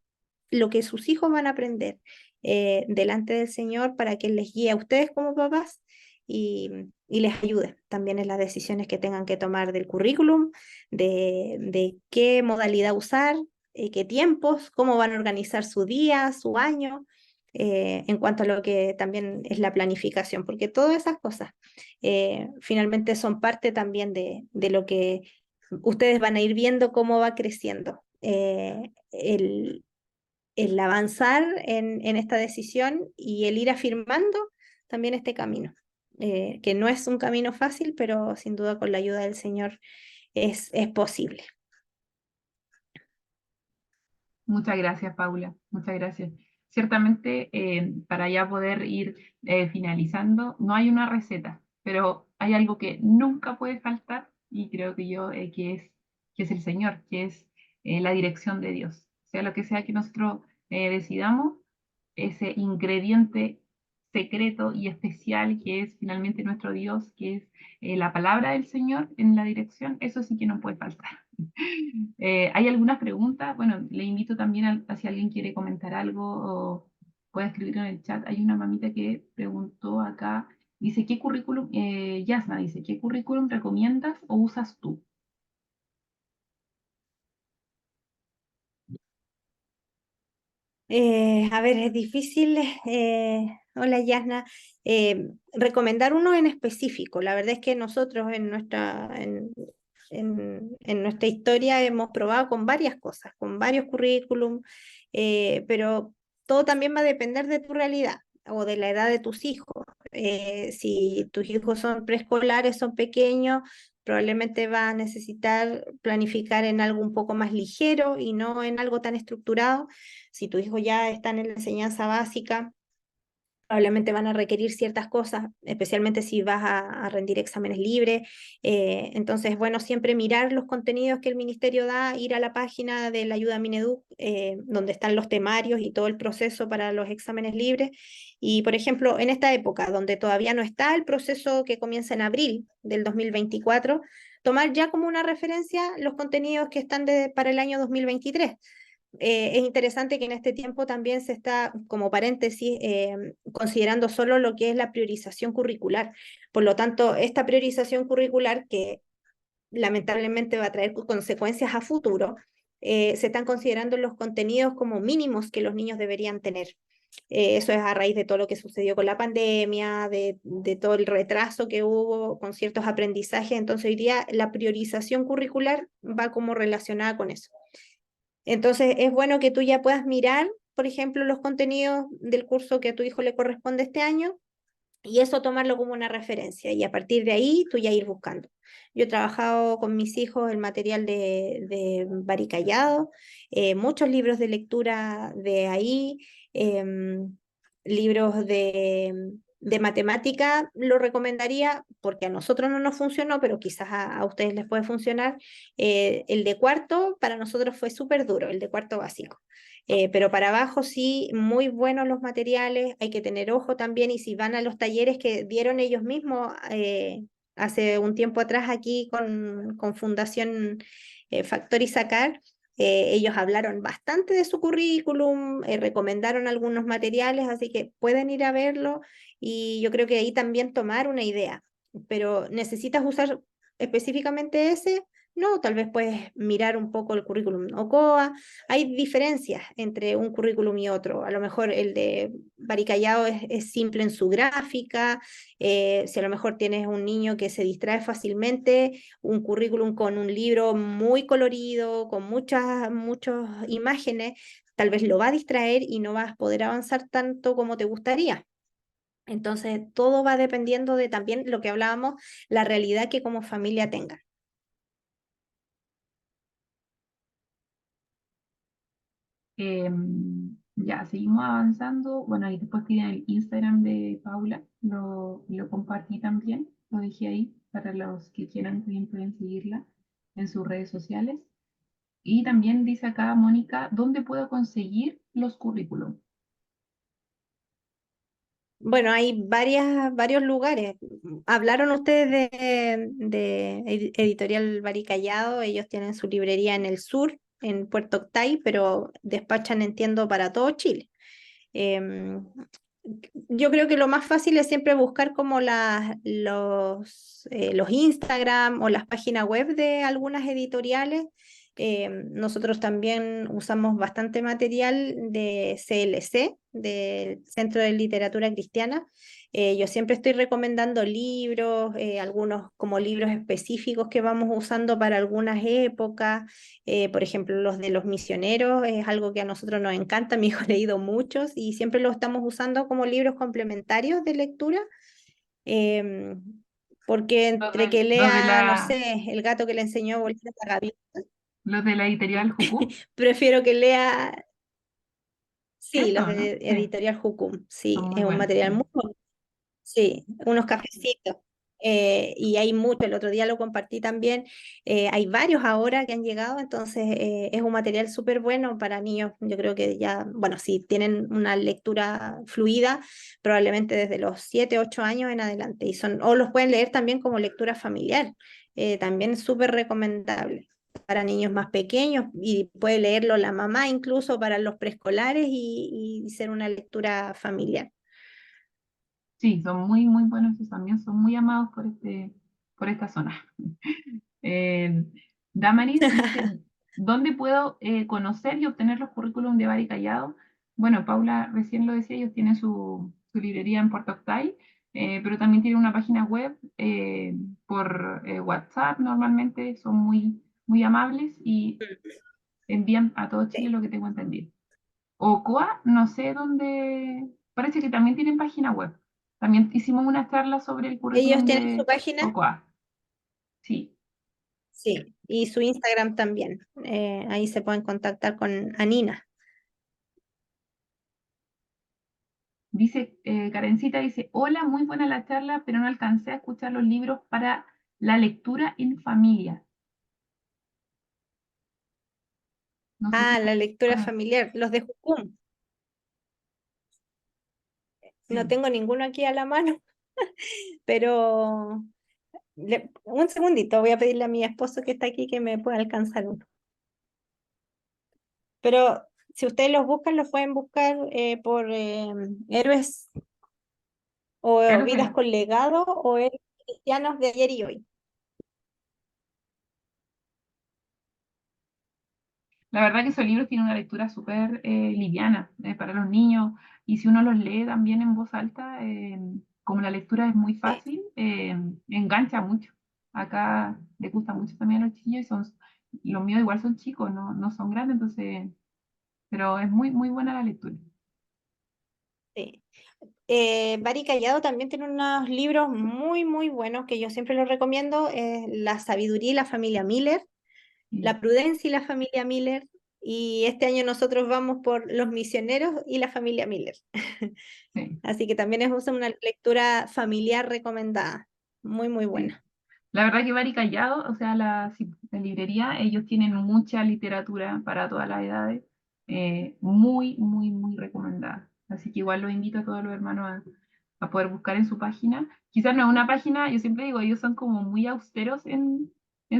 lo que sus hijos van a aprender delante del Señor para que les guíe a ustedes como papás y les ayude también en las decisiones que tengan que tomar del currículum, de qué modalidad usar, qué tiempos, cómo van a organizar su día, su año. En cuanto a lo que también es la planificación, porque todas esas cosas finalmente son parte también de lo que ustedes van a ir viendo cómo va creciendo el avanzar en esta decisión y el ir afirmando también este camino, que no es un camino fácil, pero sin duda con la ayuda del Señor es posible. Muchas gracias, Paula. Muchas gracias. Ciertamente, para ya poder ir finalizando, no hay una receta, pero hay algo que nunca puede faltar y creo que yo que es el Señor, que es la dirección de Dios. Sea lo que sea que nosotros decidamos, ese ingrediente secreto y especial que es finalmente nuestro Dios, que es la palabra del Señor en la dirección, eso sí que no puede faltar. ¿Hay algunas preguntas? Bueno, le invito también a si alguien quiere comentar algo o puede escribir en el chat. Hay una mamita que preguntó acá Dice, ¿qué currículum, Yasna dice, ¿qué currículum recomiendas o usas tú? A ver, es difícil, hola Yasna, recomendar uno en específico. La verdad es que nosotros en nuestra historia hemos probado con varias cosas, con varios currículum, pero todo también va a depender de tu realidad o de la edad de tus hijos. Si tus hijos son preescolares, son pequeños, probablemente vas a necesitar planificar en algo un poco más ligero y no en algo tan estructurado. Si tus hijos ya están en la enseñanza básica, probablemente van a requerir ciertas cosas, especialmente si vas a rendir exámenes libres. Entonces, bueno, siempre mirar los contenidos que el ministerio da, ir a la página de la ayuda Mineduc, donde están los temarios y todo el proceso para los exámenes libres. Y, por ejemplo, en esta época, donde todavía no está el proceso que comienza en abril del 2024, tomar ya como una referencia los contenidos que están para el año 2023. Es interesante que en este tiempo también se está, como paréntesis, considerando solo lo que es la priorización curricular. Por lo tanto, esta priorización curricular, que lamentablemente va a traer consecuencias a futuro, se están considerando los contenidos como mínimos que los niños deberían tener. Eso es a raíz de todo lo que sucedió con la pandemia, de todo el retraso que hubo con ciertos aprendizajes. Entonces, hoy día la priorización curricular va como relacionada con eso. Entonces, es bueno que tú ya puedas mirar, por ejemplo, los contenidos del curso que a tu hijo le corresponde este año y eso tomarlo como una referencia y a partir de ahí tú ya ir buscando. Yo he trabajado con mis hijos el material de Bari Callado, muchos libros de lectura de ahí, libros de matemática, lo recomendaría porque a nosotros no nos funcionó, pero quizás a ustedes les puede funcionar. El de cuarto para nosotros fue súper duro, el de cuarto básico. Pero para abajo sí, muy buenos los materiales, hay que tener ojo también y si van a los talleres que dieron ellos mismos hace un tiempo atrás aquí con Fundación Factor y Sacar, ellos hablaron bastante de su currículum, recomendaron algunos materiales, así que pueden ir a verlo y yo creo que ahí también tomar una idea, pero ¿necesitas usar específicamente ese? No, tal vez puedes mirar un poco el currículum OCOA. Hay diferencias entre un currículum y otro. A lo mejor el de Baricallado es simple en su gráfica. Si a lo mejor tienes un niño que se distrae fácilmente, un currículum con un libro muy colorido, con muchas imágenes, tal vez lo va a distraer y no vas a poder avanzar tanto como te gustaría. Entonces, todo va dependiendo de también lo que hablábamos, la realidad que como familia tengan. Ya, seguimos avanzando. Bueno, y después tiene el Instagram de Paula, lo compartí también, lo dejé ahí para los que quieran, también pueden seguirla en sus redes sociales. Y también dice acá, Mónica, ¿dónde puedo conseguir los currículum? Bueno, hay varios lugares. Hablaron ustedes de Editorial Baricallado, ellos tienen su librería en el sur, en Puerto Octay, pero despachan, entiendo, para todo Chile. Em, yo creo que lo más fácil es siempre buscar como los Instagram o las páginas web de algunas editoriales. Nosotros también usamos bastante material de CLC, del Centro de Literatura Cristiana. Yo siempre estoy recomendando libros, algunos como libros específicos que vamos usando para algunas épocas. Por ejemplo, los de los misioneros es algo que a nosotros nos encanta. Mi hijo ha leído muchos y siempre lo estamos usando como libros complementarios de lectura. em, Porque entre que Los de lea, no la, sé, el gato que le enseñó a volar a la gaviota, los de la editorial Jucu. prefiero que lea, sí, los Eso, ¿no? de Sí, Editorial Jucum. son Sí, muy es un buenos. material muy bueno. Sí, unos cafecitos. Y hay mucho, el otro día lo compartí también. Hay varios ahora que han llegado, entonces es un material súper bueno para niños. Yo creo que ya, bueno, si tienen una lectura fluida, probablemente desde los 7 8 años en adelante. Y o los pueden leer también como lectura familiar. También es súper recomendable para niños más pequeños y puede leerlo la mamá incluso para los preescolares y ser una lectura familiar. Sí, son muy, muy buenos y también son muy amados por esta zona. Eh, Damaris dice, ¿dónde puedo conocer y obtener los currículum de Bari Callado? Bueno, Paula recién lo decía, ellos tienen su librería en Puerto Octay, pero también tienen una página web por WhatsApp normalmente, son muy, muy amables y envían a todo Chile Sí. lo que tengo entendido. Ocoa, no sé dónde, parece que también tienen página web. También hicimos una charla sobre el ¿Ellos currículum tienen su de página? Ocoa. Sí, Sí, y su Instagram también. Ahí se pueden contactar con Anina. dice Karencita, dice, hola, muy buena la charla, pero no alcancé a escuchar los libros para la lectura en familia. No sé si... Ah, la lectura Ah, familiar, los de Jucum. No sí. tengo ninguno aquí a la mano, pero un segundito, voy a pedirle a mi esposo que está aquí que me pueda alcanzar uno. Pero si ustedes los buscan, los pueden buscar por héroes o Claro, vidas con legado o héroes cristianos de ayer y hoy. la verdad que esos libros tienen una lectura súper liviana para los niños y si uno los lee también en voz alta, como la lectura es muy Sí, fácil, engancha mucho. Acá le gusta mucho también a los chiquillos y los míos igual son chicos, no, no son grandes, entonces, pero es muy, muy buena la lectura. sí. Bari Callado también tiene unos libros muy, muy buenos que yo siempre los recomiendo. La sabiduría y la familia Miller, Sí, la prudencia y la familia Miller. Y este año nosotros vamos por los misioneros y la familia Miller. sí, Así que también es una lectura familiar recomendada. Muy, muy sí. buena. La verdad que Bari Callado, o sea, la librería, ellos tienen mucha literatura para todas las edades, muy, muy, muy recomendada. Así que igual los invito a todos los hermanos a poder buscar en su página. Quizás no es una página, yo siempre digo, ellos son como muy austeros en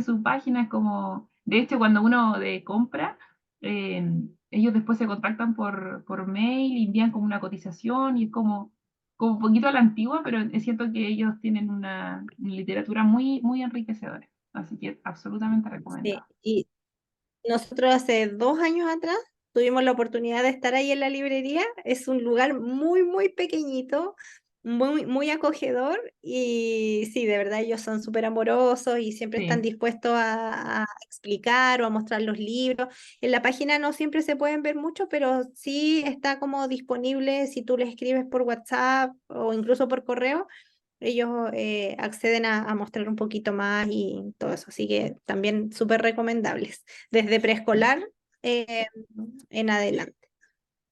su página, es como, de hecho, cuando uno de compra, ellos después se contactan por mail, envían como una cotización y es como un poquito a la antigua, pero es cierto que ellos tienen una literatura muy, muy enriquecedora. Así que absolutamente Sí. recomendado. Y nosotros hace 2 años atrás tuvimos la oportunidad de estar ahí en la librería. Es un lugar muy, muy pequeñito, muy, muy acogedor y sí, de verdad ellos son súper amorosos y siempre están Sí, dispuestos a explicar o a mostrar los libros. En la página no siempre se pueden ver mucho, pero sí está como disponible si tú les escribes por WhatsApp o incluso por correo. Ellos acceden a mostrar un poquito más y todo eso, así que también súper recomendables, desde sí, preescolar eh, en adelante.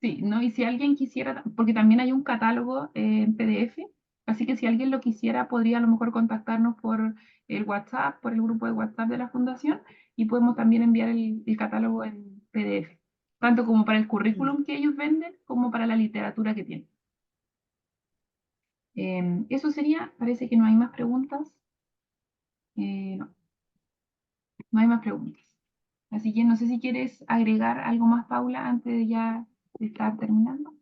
sí, ¿no? Y si alguien quisiera, porque también hay un catálogo en PDF, así que si alguien lo quisiera, podría a lo mejor contactarnos por el WhatsApp, por el grupo de WhatsApp de la Fundación, y podemos también enviar el catálogo en PDF, tanto como para el Mm. currículum que ellos venden, como para la literatura que tienen. Eso sería, parece que no hay más preguntas. No, no hay más preguntas. Así que no sé si quieres agregar algo más, Paula, antes de ya de estar terminando.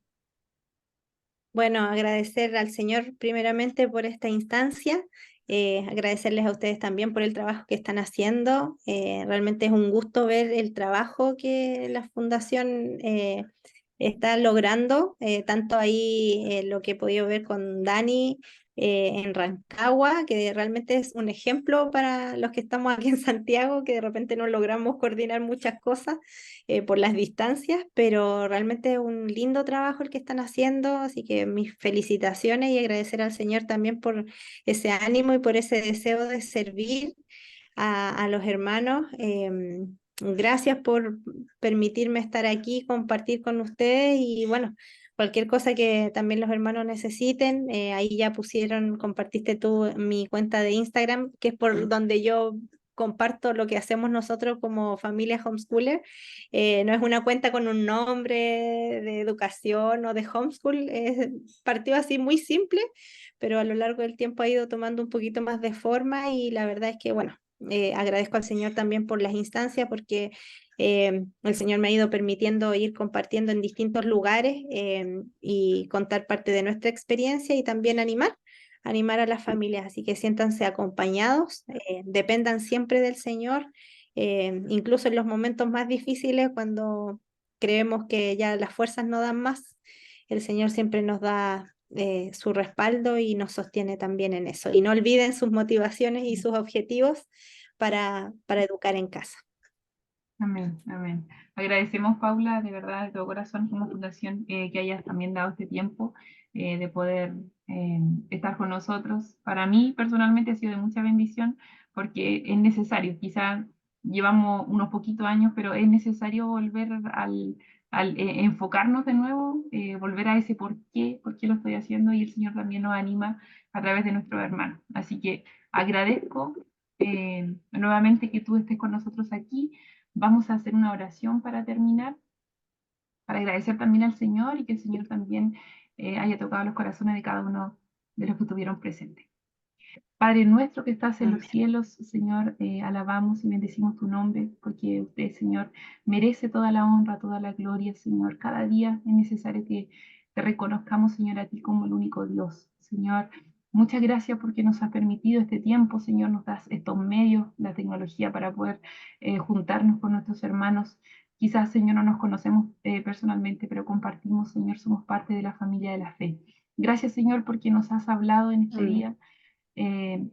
Bueno, agradecer al Señor primeramente por esta instancia, agradecerles a ustedes también por el trabajo que están haciendo. Realmente es un gusto ver el trabajo que la Fundación está logrando, tanto ahí lo que he podido ver con Dani en Rancagua, que realmente es un ejemplo para los que estamos aquí en Santiago, que de repente no logramos coordinar muchas cosas por las distancias, pero realmente es un lindo trabajo el que están haciendo, así que mis felicitaciones y agradecer al Señor también por ese ánimo y por ese deseo de servir a los hermanos. Gracias por permitirme estar aquí, compartir con ustedes y bueno, cualquier cosa que también los hermanos necesiten, ahí ya pusieron, compartiste tú mi cuenta de Instagram, que es por donde yo comparto lo que hacemos nosotros como familia homeschooler. No es una cuenta con un nombre de educación o de homeschool, partió así muy simple, pero a lo largo del tiempo ha ido tomando un poquito más de forma y la verdad es que, bueno, agradezco al Señor también por las instancias, porque El Señor me ha ido permitiendo ir compartiendo en distintos lugares y contar parte de nuestra experiencia y también animar a las familias. Así que siéntanse acompañados, dependan siempre del Señor, incluso en los momentos más difíciles, cuando creemos que ya las fuerzas no dan más, el Señor siempre nos da su respaldo y nos sostiene también en eso. Y no olviden sus motivaciones y sus objetivos para educar en casa. Amén, amén. Agradecemos, Paula, de verdad, de todo corazón, como fundación, que hayas también dado este tiempo de poder estar con nosotros. Para mí, personalmente, ha sido de mucha bendición porque es necesario. Quizás llevamos unos poquitos años, pero es necesario volver al enfocarnos de nuevo, volver a ese por qué lo estoy haciendo, y el Señor también nos anima a través de nuestros hermanos. Así que agradezco nuevamente que tú estés con nosotros aquí. Vamos a hacer una oración para terminar, para agradecer también al Señor y que el Señor también haya tocado los corazones de cada uno de los que estuvieron presentes. Padre nuestro que estás en los Amén. cielos, Señor, alabamos y bendecimos tu nombre, porque usted, Señor, merece toda la honra, toda la gloria, Señor. Cada día es necesario que te reconozcamos, Señor, a ti como el único Dios. Señor, muchas gracias porque nos has permitido este tiempo, Señor, nos das estos medios, la tecnología para poder juntarnos con nuestros hermanos. Quizás, Señor, no nos conocemos personalmente, pero compartimos, Señor, somos parte de la familia de la fe. Gracias, Señor, porque nos has hablado en este Amén. día.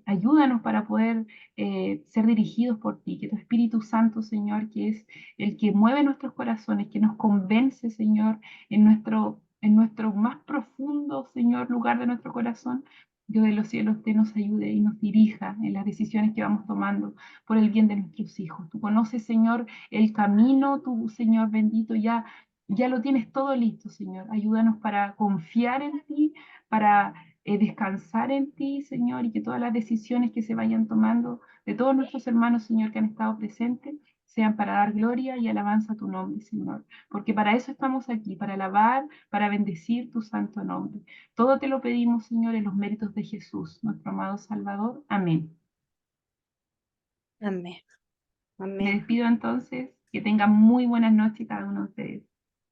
Ayúdanos para poder ser dirigidos por ti, que tu Espíritu Santo, Señor, que es el que mueve nuestros corazones, que nos convence, Señor, en nuestro más profundo, Señor, lugar de nuestro corazón, Dios de los cielos, te nos ayude y nos dirija en las decisiones que vamos tomando por el bien de nuestros hijos. Tú conoces, Señor, el camino, tú, Señor bendito, ya lo tienes todo listo, Señor. Ayúdanos para confiar en ti, para descansar en ti, Señor, y que todas las decisiones que se vayan tomando de todos nuestros hermanos, Señor, que han estado presentes, sean para dar gloria y alabanza a tu nombre, Señor. Porque para eso estamos aquí, para alabar, para bendecir tu santo nombre. Todo te lo pedimos, Señor, en los méritos de Jesús, nuestro amado Salvador. Amén. Amén. Me Amén. despido entonces. Que tengan muy buenas noches cada uno de ustedes.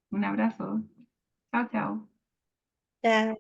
Un abrazo. Chao, chao. Ya.